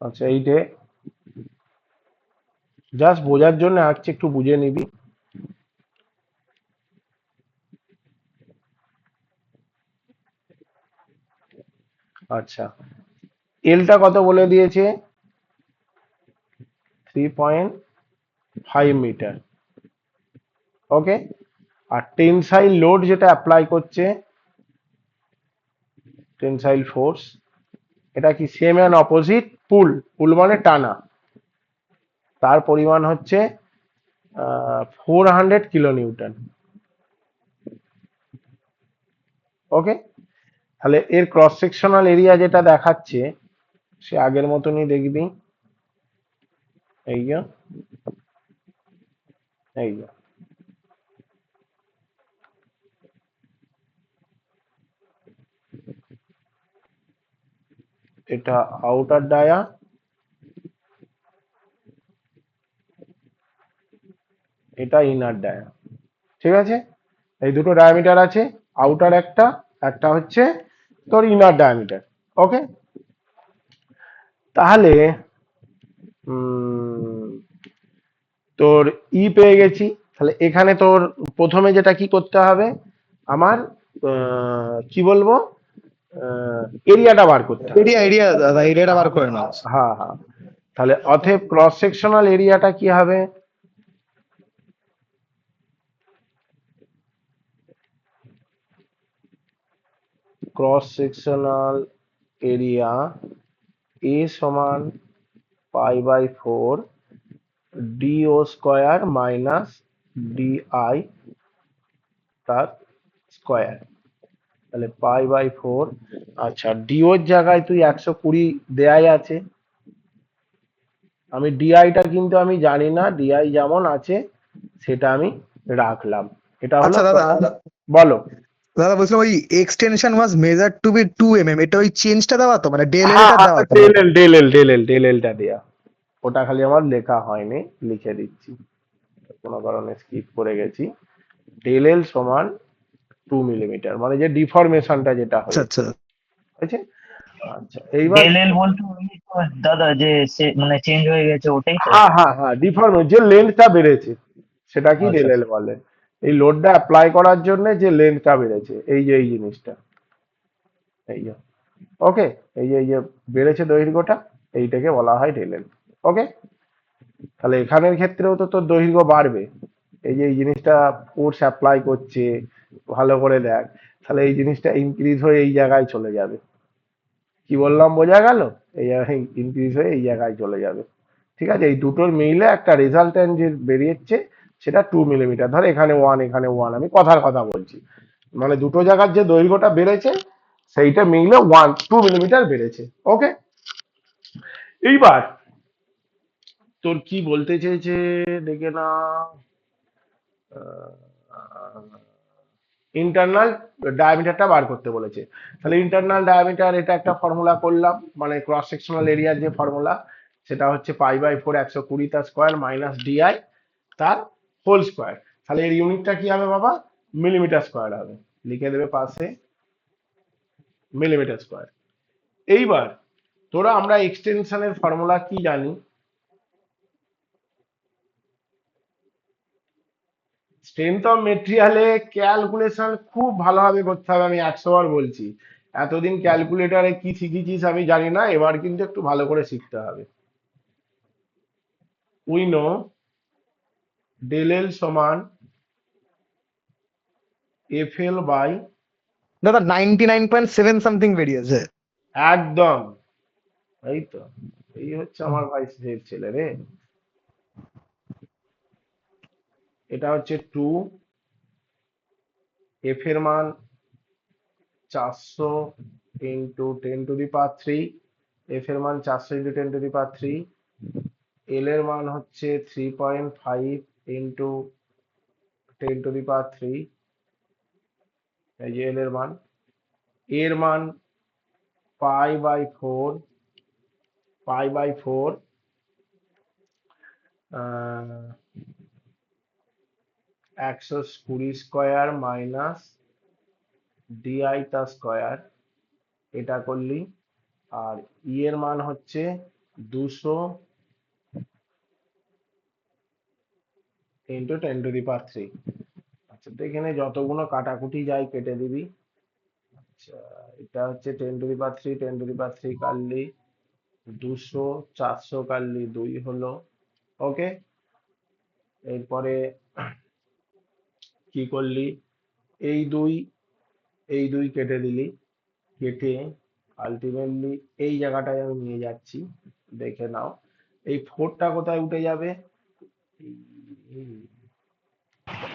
আচ্ছা, এই যে জাস্ট বোঝার জন্য আঁকছি, একটু বুঝে নিবি। আচ্ছা, এলটা কত বলে দিয়েছে, 3.5 মিটার। ওকে। আর টেনসাইল লোড যেটা অ্যাপ্লাই করছে, টেনসাইল ফোর্স, এটা কি সেম অ্যান্ড অপোজিট, পুল, পুল মানে টানা, তার পরিমাণ হচ্ছে 400 কিলো নিউটন। ওকে। তাহলে এর ক্রস সেকশনাল এরিয়া যেটা দেখাচ্ছে, সে আগের মতনই দেখবি, এই যে, এই যে, এটা আউটার ডায়া, এটা ইনার ডায়া। ঠিক আছে, এই দুটো ডায়ামিটার আছে, আউটার একটা, একটা হচ্ছে তোর ইনার ডায়ামিটার। ওকে, তাহলে তোর পেয়ে গেছি। তাহলে এখানে তোর প্রথমে যেটা কি করতে হবে, আমার কি বলবো, এরিয়াটা বার করতে হবে। এরিয়া দাদা, এরিয়াটা বার করে নাও। হ্যাঁ হ্যাঁ, তাহলে অতএব ক্রস সেকশনাল এরিয়াটা কি হবে, ক্রস সেকশনাল এরিয়া এ সমান π/4 DO স্কোয়ার মাইনাস DI তার স্কোয়ার। তাহলে π/4, আচ্ছা ডিওর জায়গায় তুই 120 দেয়াই আছে, আমি ডিআইটা কিন্তু আমি জানি না, ডিআই যেমন আছে সেটা আমি রাখলাম। এটা হলো, আচ্ছা দাদা, বলো। দাদা বলছিলাম ওই extension was measure two B 2 mm, এটা ওই চেঞ্জটা দেওয়া তো, মানে ডেল হ্যাঁ এলটা হ্যাঁ, দেওয়া তো? ডেল এলটা দেয়া, ওটা খালি আমার লেখা হয়নি, লিখে দিচ্ছি, কোনো কারণে স্কিপ করে গেছি। ডেল এল সমান 2 মিলিমিটার, মানে যে ডিফরমেশনটা যেটা আচ্ছা হয়েছে। আচ্ছা। ঠিক আছে, আচ্ছা এইবার, ডেল এল বলতে ওই তো দাদা যে মানে চেঞ্জ হয়ে গেছে ওটাই তো? হ্যাঁ হ্যাঁ হ্যাঁ, ডিফর্ম যে লেন্থটা বেড়েছে সেটা কি আচ্ছা ডেল বলে। এই লোডটা অ্যাপ্লাই করার জন্য যে লেন্থটা বেড়েছে, এই যে এই জিনিসটা, এই যে, ওকে, এই যে বেড়েছে দৈর্ঘ্যটা, এইটাকে বলা হয় ডেল। ওকে, তাহলে এখানের ক্ষেত্রেও তো তোর দৈর্ঘ্য বাড়বে, এই যে এই জিনিসটা ফোর্স অ্যাপ্লাই করছে, ভালো করে দেখ, তাহলে এই জিনিসটা ইনক্রিজ হয়ে এই জায়গায় চলে যাবে। কি বললাম বোঝা গেল? এই জায়গায় ইনক্রিজ হয়ে এই জায়গায় চলে যাবে। ঠিক আছে, এই দুটোর মিলে একটা রেজাল্টেন্ট যে বেরিয়েছে সেটা 2 মিলিমিটার। ধর এখানে 1, এখানে 1, আমি কথার কথা বলছি, মানে দুটো জায়গার যে দৈর্ঘ্যটা বেড়েছে সেইটা মিলে 2 মিলিমিটার বেড়েছে। ওকে, এইবার তোর কি বলতে চেয়েছে দেখে না, ইন্টারনাল ডায়ামিটারটা বার করতে বলেছে। তাহলে ইন্টারনাল ডায়ামিটার, এটা একটা ফর্মুলা করলাম, মানে ক্রস সেকশনাল এরিয়ার যে ফর্মুলা, সেটা হচ্ছে π/4 120 তার স্কোয়ার মাইনাস ডিআই তার হোল স্কোয়ার। তাহলে এর ইউনিটটা কি হবে বাবা, মিলিমিটার স্কোয়ার হবে, লিখে দেবে পাশে মিলিমিটার স্কোয়ার। এইবার তোরা, আমরা এক্সটেনশনের ফর্মুলা কি জানি, স্ট্রেংথ অফ মেটেরিয়ালে ক্যালকুলেশন খুব ভালোভাবে করতে হবে, আমি 100 বার বলছি। এতদিন ক্যালকুলেটারে কি শিখেছিস আমি জানি না, এবার কিন্তু একটু ভালো করে শিখতে হবে। উই নো ডেল এল সমান FL বাই, দাদা 99.7 সামথিং বেরিয়েছে। একদম, এই তো, এই হচ্ছে আমার ভাই ছেলে রে। এটা হচ্ছে 2, এফ এর মান 400 ইন্টু 10⁻³ এফ এর মান 400 ইন্টু 10⁻³, এল এর মান হচ্ছে 3.5 ইন্টু 10⁻³, এই যে এল এর মান, এর মান π/4, π/4 120 স্কোয়ার মাইনাস ডিআই তার স্কোয়ার, এটা করলি। আর এর মান হচ্ছে 200 ইন্টু 10⁻³। আচ্ছা, তো এখানে যতগুলো কাটাকুটি যায় কেটে দিবি। আচ্ছা, এটা হচ্ছে 10⁻³ 10⁻³ কাটলি 200, 400 কাটলি 2 হলো। ওকে, এরপরে কি করলি, এই দুই, এই দুই কেটে দিলি, কেটে আলটিমেটলি এই জায়গাটায় আমি নিয়ে যাচ্ছি, দেখে নাও এই 4টা কোথায় উঠে যাবে,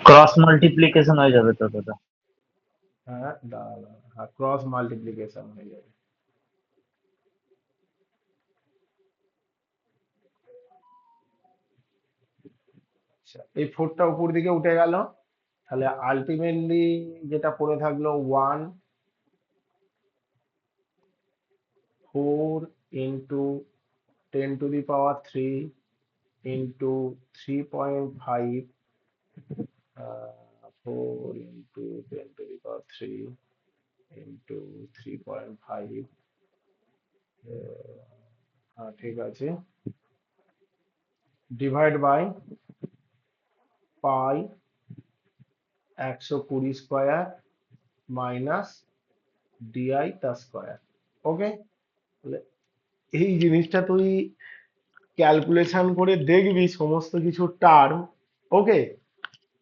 ক্রস মাল্টিপ্লিকেশন হয়ে যাবে তো দাদা? হ্যাঁ দাঁড়া, হ্যাঁ ক্রস মাল্টিপ্লিকেশন হয়ে যাবে। আচ্ছা, এই 4টা উপর দিকে উঠে গেল, তাহলে আলটিমেটলি যেটা পড়ে থাকলো 1 4 into 10 to the power 3 into 3.5, 4 into 10 to the power 3 into 3.5, ঠিক আছে, divide by pi 120 square minus DI তার স্কয়ার। ওকে, এই জিনিসটা তুই ক্যালকুলেশন করে দেখবি সমস্ত কিছু টার্ম। ওকে,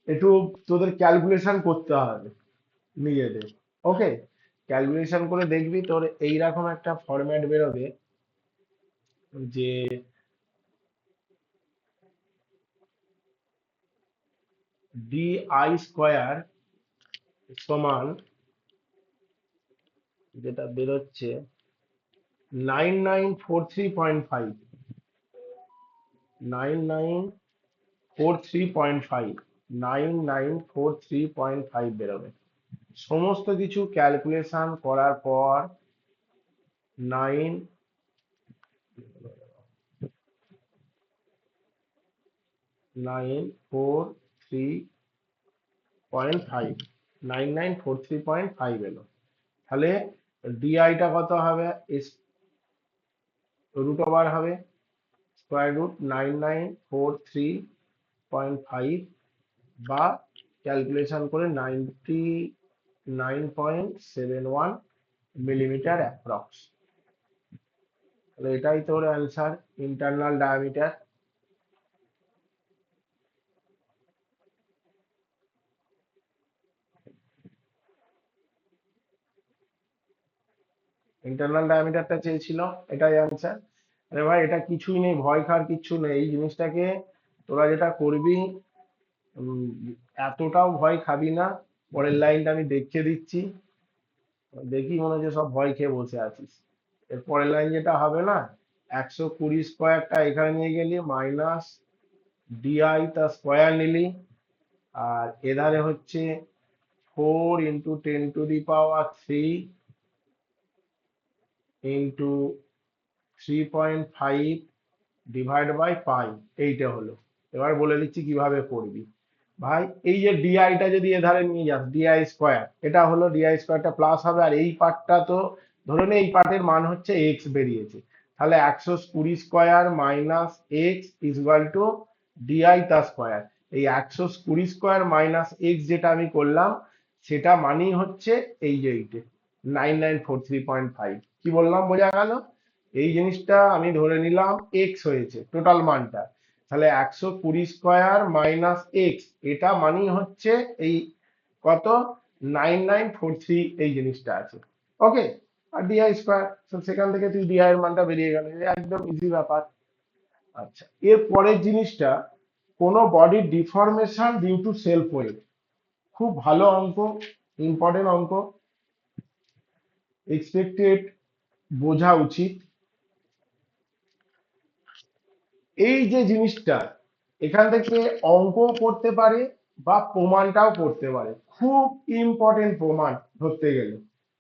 একটু তোদের ক্যালকুলেশন করতে হবে নিজেদের। ওকে, ক্যালকুলেশন করে দেখবি তোর এইরকম একটা ফরম্যাট বেরোবে যে ডিআই স্কয়ার সমান, যেটা বেরোচ্ছে 9943.5, 9943.5, 9943.5 বেরোবে। সমস্ত কিছু ক্যালকুলেশন করার পর 9943.5 এলো। তাহলে ডিআইটা কত হবে? রুট ওভার হবে স্কোয়ার রুট 9943.5 বা ক্যালকুলেশন করে 99.71 মিলিমিটার অ্যাপ্রক্স। তাহলে এটাই তোর অ্যান্সার, ইন্টারনাল ডায়ামিটার। ইন্টারনাল ডায়ামিটারটা চেয়েছিল, এটাই অ্যান্সার। আরে ভাই এটা কিছুই নেই, ভয় খাওয়ার কিচ্ছু নেই। এই জিনিসটাকে তোরা যেটা করবি, উম, এতটাও ভয় খাবি না। পরের লাইনটা আমি দেখিয়ে দিচ্ছি, দেখি মনে হচ্ছে সব ভয় খেয়ে বসে আছিস। এর পরের লাইন যেটা হবে না, 120 স্কোয়ারটা এখানে নিয়ে গেলি মাইনাস ডিআই তার স্কোয়ার নিলি, আর এধারে হচ্ছে 4 into 10 to the power 3 into 3.5 divide by pi, এইটা হলো। এবার বলে দিচ্ছি কিভাবে করবি। ভাই এই যে ডিআইটা যদি এধারে নিয়ে যাস, ডিআই স্কোয়ার, এটা হলো ডিআই স্কোয়ারটা প্লাস হবে, আর এই পার্টটা তো ধরে নে এই পার্টের মান হচ্ছে এক্স বেরিয়েছে, তাহলে 120 square minus x equal to DI তার স্কোয়ার। এই 120 স্কোয়ার মাইনাস এক্স যেটা আমি করলাম, সেটা মানেই হচ্ছে এই যে এইটে 9943.5। কি বললাম, বোঝা গেল? এই জিনিসটা আমি ধরে নিলাম এক্স হয়েছে টোটাল মানটা, তাহলে 120 স্কোয়ার মাইনাস এক্স, এটা মানেই হচ্ছে এই কত, 9943, এই জিনিসটা আছে। ওকে, আর ডিআই স্কোয়ার, সেখান থেকে তুই ডিআই এর মানটা বেরিয়ে গেল, একদম ইজি ব্যাপার। আচ্ছা, এর পরের জিনিসটা, কোন বডির deformation due to self weight. খুব ভালো অঙ্ক, ইম্পর্টেন্ট অঙ্ক, এক্সপেক্টেড বোঝা উচিত। এই যে জিনিসটা, এখান থেকে অঙ্ক করতে পারে বা প্রমাণটাও করতে পারে, খুব ইম্পর্টেন্ট প্রমাণ ধরতে গেলে।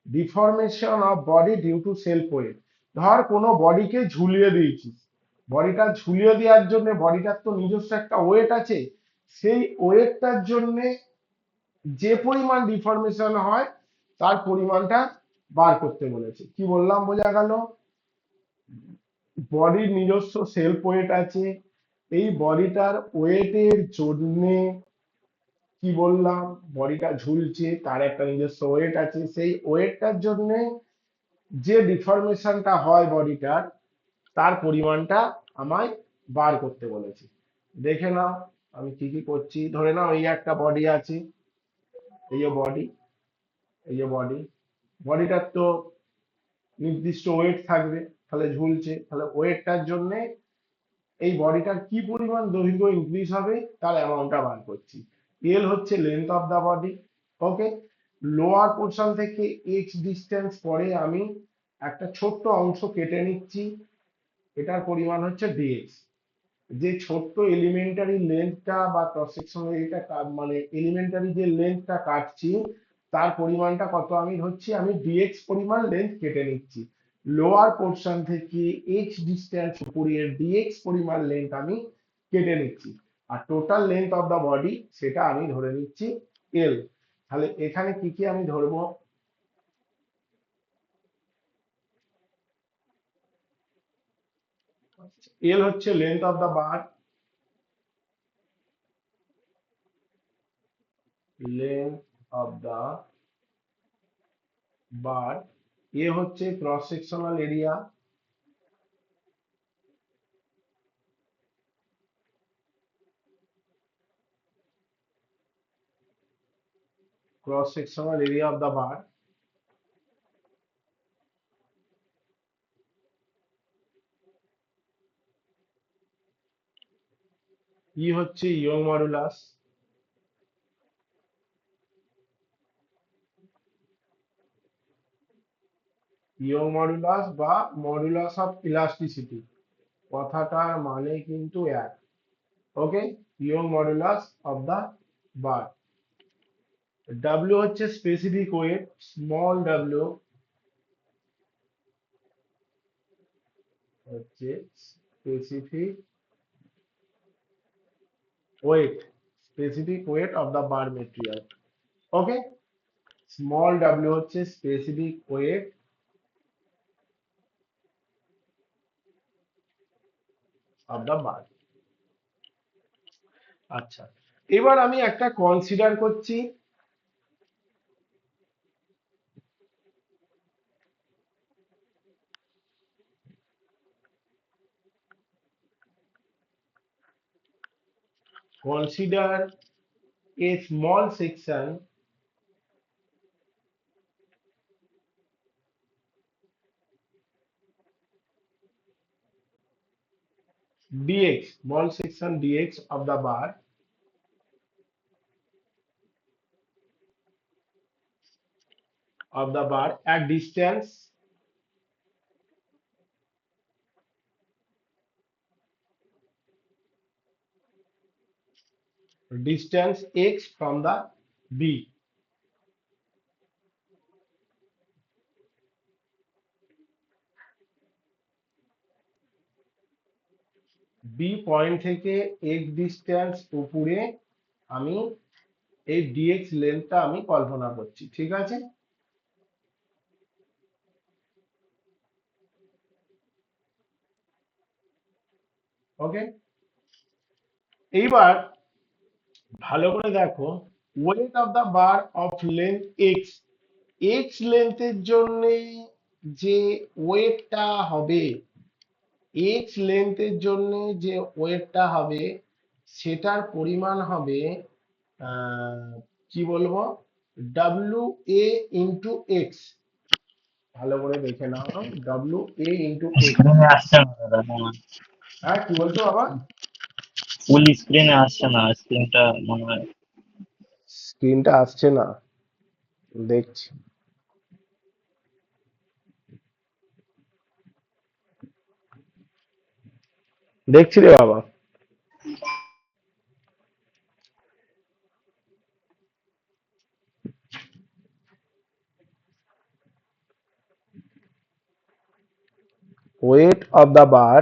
Deformation of body due to self weight. ধর কোনো বডিকে ঝুলিয়ে দিয়েছিস, বডিটা ঝুলিয়ে দেওয়ার জন্য বডিটার তো নিজস্ব একটা ওয়েট আছে, সেই ওয়েটটার জন্য যে পরিমাণ ডিফরমেশন হয় তার পরিমাণটা বার করতে বলেছে। কি বললাম, বোঝা গেল? বডির নিজস্ব সেলফ ওয়েট আছে, এই বডিটার ওয়েটের জন্যে কি বললাম, বডিটা ঝুলছে তার একটা নিজস্ব ওয়েট আছে, সেই ওয়েটটার জন্য যে ডিফরমেশনটা হয় বডিটার, তার পরিমাণটা আমায় বার করতে বলেছে। দেখে নাও আমি কি কি করছি। ধরে নাও এই একটা বডি আছে, এই যে বডি, এই যে বডি, বডিটার তো নির্দিষ্ট ওয়েট থাকবে, তাহলে ঝুলছে, তাহলে ওয়েটটার জন্য এই বডিটার কি পরিমাণ দৈর্ঘ্য ইনক্রিজ হবে তার অ্যামাউন্টটা বার করছি। এল হচ্ছে length of the body. Okay, lower portion থেকে এক্স ডিস্টেন্স পরে আমি একটা ছোট্ট অংশ কেটে নিচ্ছি, এটার পরিমাণ হচ্ছে ডিএক্স। যে ছোট্ট এলিমেন্টারি লেন্থটা বা ক্রস সেকশন এরিয়াটা, মানে এলিমেন্টারি যে লেন্থটা কাটছি তার পরিমাণটা কত আমি ধরছি, আমি ডিএক্স পরিমাণ লেন্থ কেটে নিচ্ছি। লোয়ার পোর্শন থেকে এইচ ডিস্টেন্স উপরে ডিএক্স পরিমাণ লেন্থ আমি কেটে নিচ্ছি, আর total length of the body সেটা আমি ধরে নিচ্ছি এল। তাহলে এখানে কি কি আমি ধরবো, এল হচ্ছে length of the bar, length of the bar, A হচ্ছে cross sectional area, cross sectional area of the bar, E হচ্ছে ইয়ং মডুলাস, ইয়ং মডুলাস বা মডুলাস অফ ইলাস্টিসিটি, কথাটার মানে কিন্তু এক। Okay, Young modulus of the bar. W হচ্ছে specific weight, small W হচ্ছে specific weight, specific weight of the bar material. Okay, small W হচ্ছে specific weight of the bar. আচ্ছা, এবার আমি একটা কনসিডার করছি, consider a small section dx, small section dx of the bar at distance x from the B. B point থেকে x distance উপরে আমি এই dx লেন্থটা আমি কল্পনা করছি, ঠিক আছে? ওকে, এইবার ভালো করে দেখো, weight of the bar of length X, X লেন্থের জন্য যে ওয়েটটা হবে, এক্স লেন্থের জন্য যে ওয়েটটা হবে সেটার পরিমাণ হবে কি বলবো, ডাব্লিউ এ ইন্টু এক্স। ভালো করে দেখে নাও, ডাব্লিউ এ ইন্টু এক্স। স্ক্রিনে আসছে না দাদা মনে হয়। হ্যাঁ, কি বলছো বাবা? ফুল স্ক্রিনে আসছে না, স্ক্রিনটা মনে হয়। স্ক্রিনটা আসছে না, দেখছি। দেখছি রে বাবা। Weight of the bar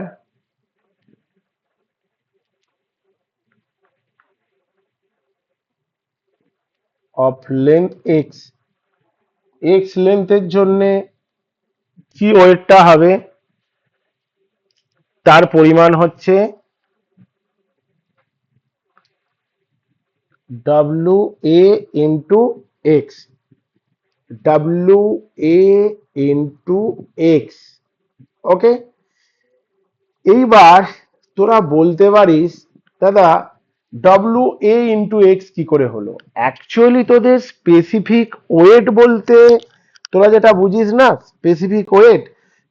of length x, x লেন্থের জন্য কি ওয়েটটা হবে তার পরিমাণ হচ্ছে W A into X, W A into X. Okay, এইবার তোরা বলতে পারিস দাদা ডাব্লিউ এ ইন্টু এক্স কি করে হলো? অ্যাকচুয়ালি তোদের স্পেসিফিক ওয়েট বলতে তোরা যেটা বুঝিস না, specific weight,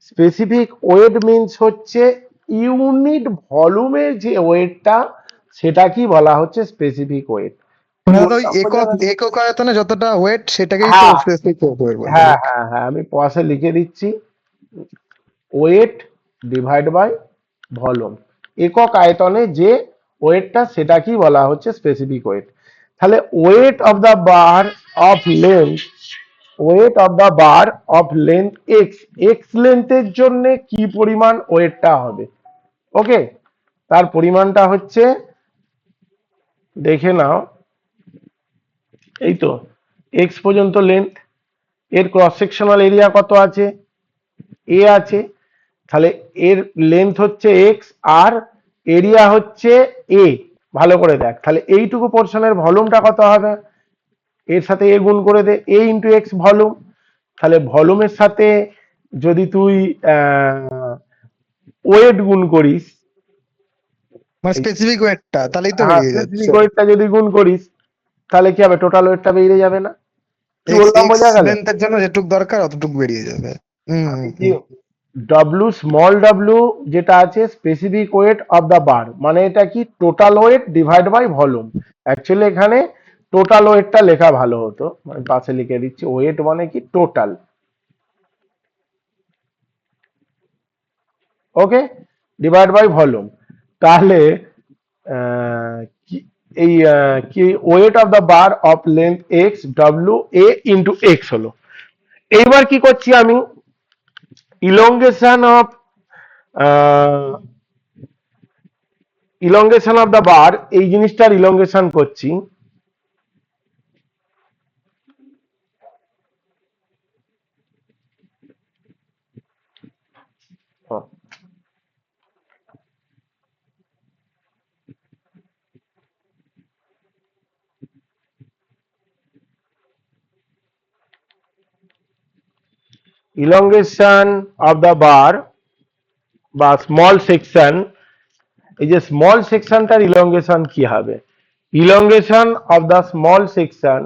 specific weight means হচ্ছে ইউনিট ভলিউমের যে ওয়েটটা সেটা কি বলা হচ্ছে স্পেসিফিক ওয়েট। মানে ওই একক একক আয়তনে যতটা ওয়েট সেটাকেই তো হ্যাঁ স্পেসিফিক ওয়েট বলে। হ্যাঁ হ্যাঁ হ্যাঁ, আমি পাশে লিখে দিচ্ছি, ওয়েট ডিভাইড বাই ভলিউম, একক আয়তনে যে ওয়েটটা সেটা কি বলা হচ্ছে স্পেসিফিক ওয়েট। তাহলে weight of the bar of length, weight of the bar of length X, X লেন্থের জন্য কি পরিমাণ ওয়েটটা হবে। ওকে, তার পরিমাণটা হচ্ছে, দেখে নাও, এই তো এক্স পর্যন্ত লেন্থ, এর ক্রস সেকশনাল এরিয়া কত আছে, এ আছে, তাহলে এর লেন্থ হচ্ছে এক্স আর এরিয়া হচ্ছে এ। ভালো করে দেখ, তাহলে এইটুকু পোর্শনের ভলিউমটা কত হবে, এর সাথে এ গুণ করে দে, এ ইন্টু এক্স ভলিউম। তাহলে ভলিউমের সাথে যদি তুই ওয়েট গুণ করিস, মানে স্পেসিফিক ওয়েটটা, তাহলেই তো হ্যাঁ বেরিয়ে স্পেসিফিক যাচ্ছে। ওয়েটটা যদি গুণ করিস, তাহলে কি হবে, টোটাল ওয়েটটা বেরিয়ে যাবে না। কি এক্স বললাম এক্স বোঝা গেল। লেন্থের জন্য যেটুক দরকার অতটুকু বেরিয়ে যাবে। হুম হুম কি হুম। ডব্লু স্মল ডব্লু যেটা আছে specific weight of the bar, মানে এটা কি total weight divide by volume. Actually এখানে টোটাল ওয়েটটা লেখা ভালো হতো, আমি পাশে লিখে দিচ্ছি, ওয়েট মানে কি total. Okay, divide by volume. তাহলে কি এই কি weight of the bar of length X W A into X হলো। এইবার কি করছি আমি, elongation of elongation of the bar, এই জিনিসটার ইলংগেশন করছি। ইলংগেশন অফ দ্য বার বা স্মল সেকশন, এই যে স্মল সেকশনটার ইলংগেশন কি হবে, elongation of the small section,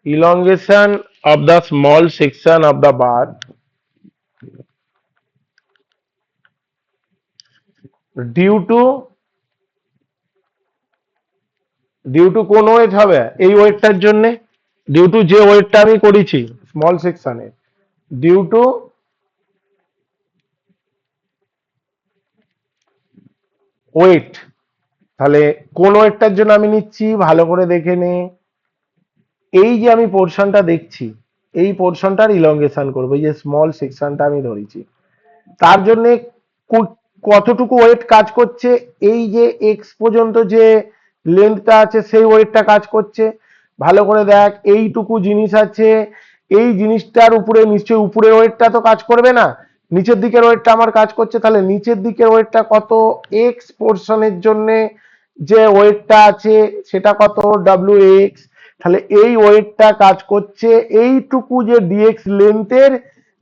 elongation of the small section of the bar due to কোন ওয়েট হবে, এই ওয়েটটার জন্য, ডিউ টু যে ওয়েটটা আমি করেছি স্মল সেকশনে, ডিউ টু ওয়েট। তাহলে কোন ওয়েটটার জন্য আমি নিচ্ছি ভালো করে দেখে নে, এই যে আমি পোর্শনটা দেখছি, এই পোর্শনটার ইলংগেশন করবো, এই যে স্মল সেকশনটা আমি ধরেছি, তার জন্য কতটুকু ওয়েট কাজ করছে, এই যে এক্স পর্যন্ত যে লেন্থটা আছে সেই ওয়েটটা কাজ করছে। ভালো করে দেখ, এইটুকু জিনিস আছে, এই জিনিসটার উপরে নিশ্চয়ই উপরের ওয়েটটা তো কাজ করবে না, নিচের দিকের ওয়েটটা আমার কাজ করছে, তাহলে নিচের দিকের ওয়েটটা কত, এক্স পোর্শনের জন্য যে ওয়েটটা আছে সেটা কত, ডাব্লিউ এক্স। তাহলে এই ওয়েটটা কাজ করছে এইটুকু যে ডিএক্স লেন্থের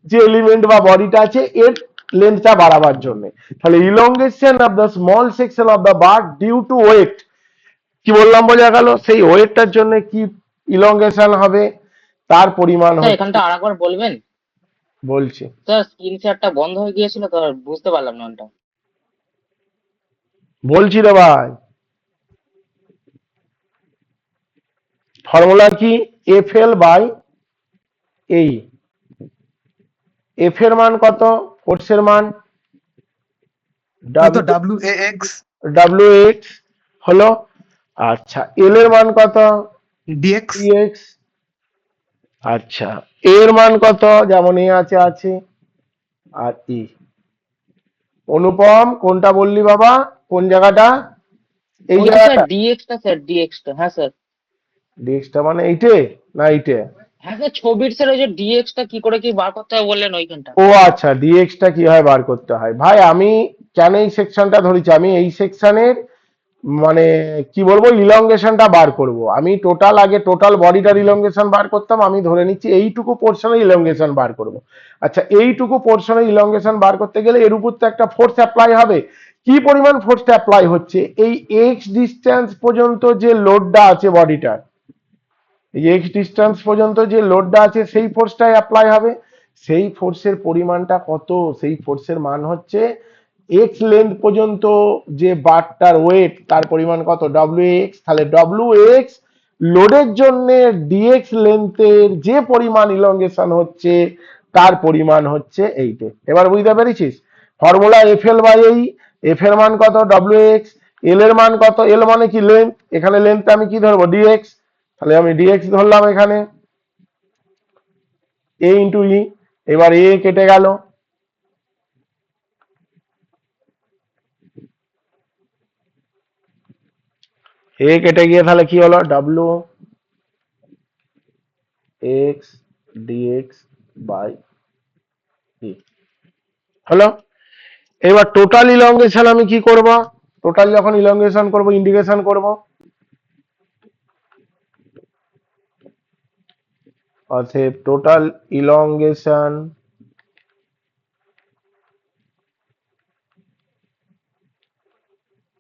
যে এলিমেন্ট বা বডিটা আছে এর লেন্থটা বাড়াবার জন্য। তাহলে elongation of the small section of the bar due to weight, কি বললাম বোঝা গেল, সেই ওয়েটটার জন্য কি ইলংগেশন হবে, তার পরিমাণ স্যার হচ্ছে, এখানটা আরেকবার বলবেন। বলছি স্যার স্ক্রিন শেয়ারটা বন্ধ হয়ে গিয়েছিল তো আর বুঝতে পারলাম না ওটা। বলছি রে ভাই, ফর্মুলা কি, এফ এল বাই এই, এফ এর মান কত, ফোর্সের মান তো W A x W x হলো, আচ্ছা এল এর মান কত, ডিএক্স। এক্স, আচ্ছা এর মান কত, যেমন এ আছে আছে, আর ই। অনুপম কোনটা বললি বাবা, কোন জায়গাটা, এই ওই যে স্যার জায়গাটা, ডিএক্সটা, স্যার ডিএক্সটা, হ্যাঁ স্যার। ডিএক্সটা মানে এইটে না এইটে, হ্যাঁ স্যার ছবির স্যার ওই যে ডিএক্সটা কি করে কি বার করতে হবে বললেন ওইখানটা। ও আচ্ছা ডিএক্সটা কিভাবে বার করতে হয়, ভাই আমি কেন এই সেকশনটা ধরেছি, আমি এই সেকশনের মানে কি বলবো ইলংগেশনটা বার করব, আমি টোটাল আগে টোটাল বডিটার ইলংগেশন বার করতাম, আমি ধরে নিচ্ছি এইটুকু পোর্শনের ইলংগেশন বার করব। আচ্ছা এইটুকু পোর্শনের ইলংগেশন বার করতে গেলে এর উপর তো একটা ফোর্স অ্যাপ্লাই হবে, কি পরিমাণ ফোর্সটা অ্যাপ্লাই হচ্ছে, এই এক্স ডিস্টেন্স পর্যন্ত যে লোডটা আছে বডিটার, এই এক্স ডিস্টেন্স পর্যন্ত যে লোডটা আছে সেই ফোর্সটাই অ্যাপ্লাই হবে, সেই ফোর্সের পরিমাণটা কত, সেই ফোর্সের মান হচ্ছে এক্স লেন্থ পর্যন্ত যে বারটার ওয়েট তার পরিমাণ কত, ডব্লিউ এক্স। তাহলে ডব্লিউ এক্স লোডের জন্য ডিএক্স লেন্থের যে পরিমাণ ইলংগেশন হচ্ছে তার পরিমাণ হচ্ছে এইটে। এবার বুঝতে পেরেছিস, ফর্মুলা এফ এল বাই এই, এফ এর মান কত ডব্লিউ এক্স, এল এর মান কত, এল মানে কি লেন্থ, এখানে লেন্থটা আমি কি ধরবো ডিএক্স, তাহলে আমি ডিএক্স ধরলাম এখানে এ ইন্টু ই, এবার এ কেটে গেল, এ কেটে গিয়ে তাহলে কি হলো ডাব্লিউ এক্স ডিএক্স বাই ই হলো। এবার টোটাল ইলংগেশন আমি কি করব, টোটাল যখন ইলংগেশন করব ইন্টিগ্রেশন করব, অতএব টোটাল ইলংগেশন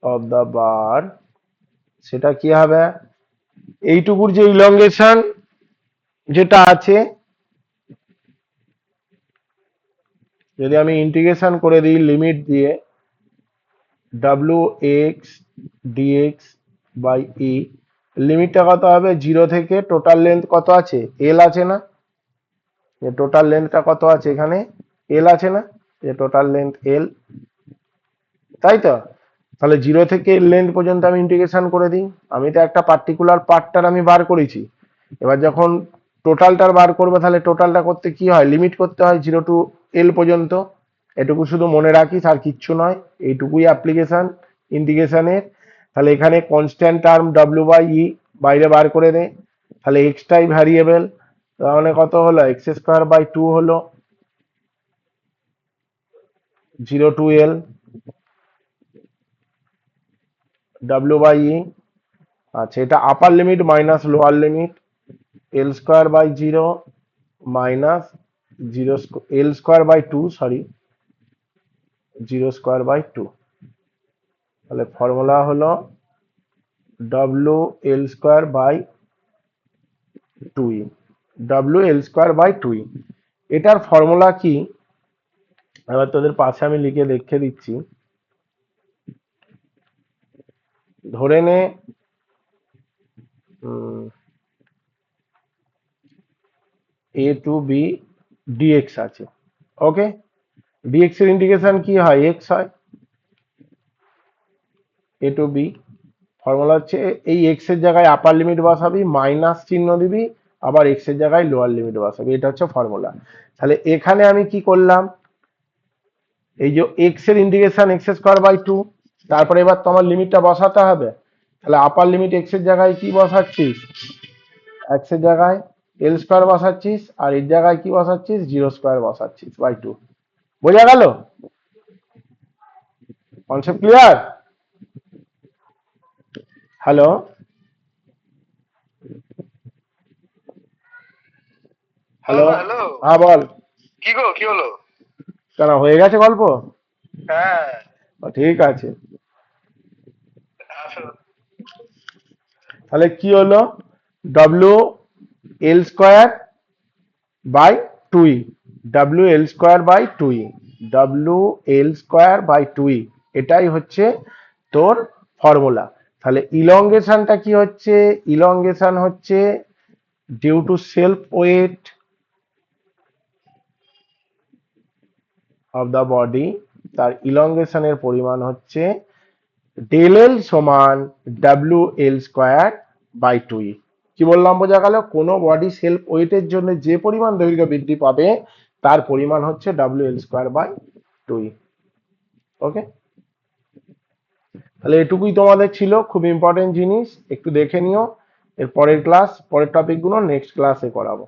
অফ দা বার, সেটা কি হবে, এইটুকুর যে ইলংগেশন যেটা আছে, যদি আমি ইন্টিগ্রেশন করে দিই লিমিট দিয়ে ডাব্লিউ এক্স ডিএক্স বাই ই, লিমিটটা কত হবে, 0 থেকে টোটাল লেন্থ কত আছে এল আছে না, যে টোটাল লেন্থটা কত আছে এখানে এল আছে না, যে টোটাল লেন্থ এল, তাই তো, তাহলে 0 থেকে লেন্থ পর্যন্ত আমি ইন্টিগ্রেশন করে দিই, আমি তো একটা পার্টিকুলার পার্টটার আমি বার করেছি, এবার যখন টোটালটার বার করবে তাহলে টোটালটা করতে কি হয়, লিমিট করতে হয় 0 টু এল পর্যন্ত, এটুকু শুধু মনে রাখিস আর কিচ্ছু নয়, এইটুকুই অ্যাপ্লিকেশন ইন্টিগ্রেশনের। তাহলে এখানে কনস্ট্যান্ট টার্ম ডাব্লিউ বাই ই বাইরে বার করে দে, তাহলে এক্সটাই ভ্যারিয়েবল, তাহলে কত হলো এক্স স্কোয়ার বাই 2 হলো 0 to L W by E, আচ্ছা এটা upper limit minus lower limit, L square by 0 minus 0 L square by 2 sorry 0 square by 2, তাহলে ফর্মুলা হলো ডাব্লিউ এল স্কোয়ার বাই 2ই, ডাব্লিউ এল স্কোয়ার বাই 2ই, এটার formula কি, এবার তোদের পাশে আমি লিখে দেখে দিচ্ছি, ধরে নে এ টু বি ডিএক্স আছে, ওকে, ডিএক্স এর ইন্টিগ্রেশন কি হয় এক্স হয়, এ টু বি, ফর্মুলা হচ্ছে এই এক্স এর জায়গায় আপার লিমিট বসাবি, মাইনাস চিহ্ন দিবি, আবার এক্স এর জায়গায় লোয়ার লিমিট বসাবি, এটা হচ্ছে ফর্মুলা। তাহলে এখানে আমি কি করলাম, এই যে এক্স এর ইন্টিগ্রেশন এক্স স্কোয়ার বাই 2, তারপরে এবার তো আমার লিমিটটা বসাতে হবে, তাহলে আপার লিমিট এক্স এর জায়গায় কি বসাচ্ছিস, এক্স এর জায়গায় এল স্কোয়ার বসাচ্ছিস, আর এর জায়গায় কি বসাচ্ছিস 0 স্কোয়ার বসাচ্ছিস বাই 2, বোঝা গেল, concept clear? Hello, hello, hello, হ্যাঁ বল, কি গো কি হলো? কেন হয়ে গেছে গল্প? হ্যাঁ, ঠিক আছে, আসো। তাহলে কি হলো ডাব্লিউ এল স্কোয়ার বাই 2ই, ডাব্লিউ এল স্কোয়ার বাই 2ই, ডাব্লিউ এল স্কোয়ার বাই 2ই, এটাই হচ্ছে তোর ফর্মুলা। তাহলে ইলংগেশনটা কি হচ্ছে, ইলংগেশন হচ্ছে due to self weight of the body, তার ইলংগেশনের পরিমাণ হচ্ছে ডেল এল সমান ডাব্লিউ এল স্কোয়ার বাই 2ই। কি বললাম বোঝা গেল, কোনো বডি সেলফ ওয়েটের জন্য যে পরিমাণ দৈর্ঘ্য বৃদ্ধি পাবে তার পরিমাণ হচ্ছে ডাব্লিউ এল স্কোয়ার বাই 2ই, ওকে। তাহলে এটুকুই তোমাদের ছিল, খুব ইম্পর্টেন্ট জিনিস, একটু দেখে নিও, এর পরের ক্লাস পরের টপিকগুলো নেক্সট ক্লাসে করাবো।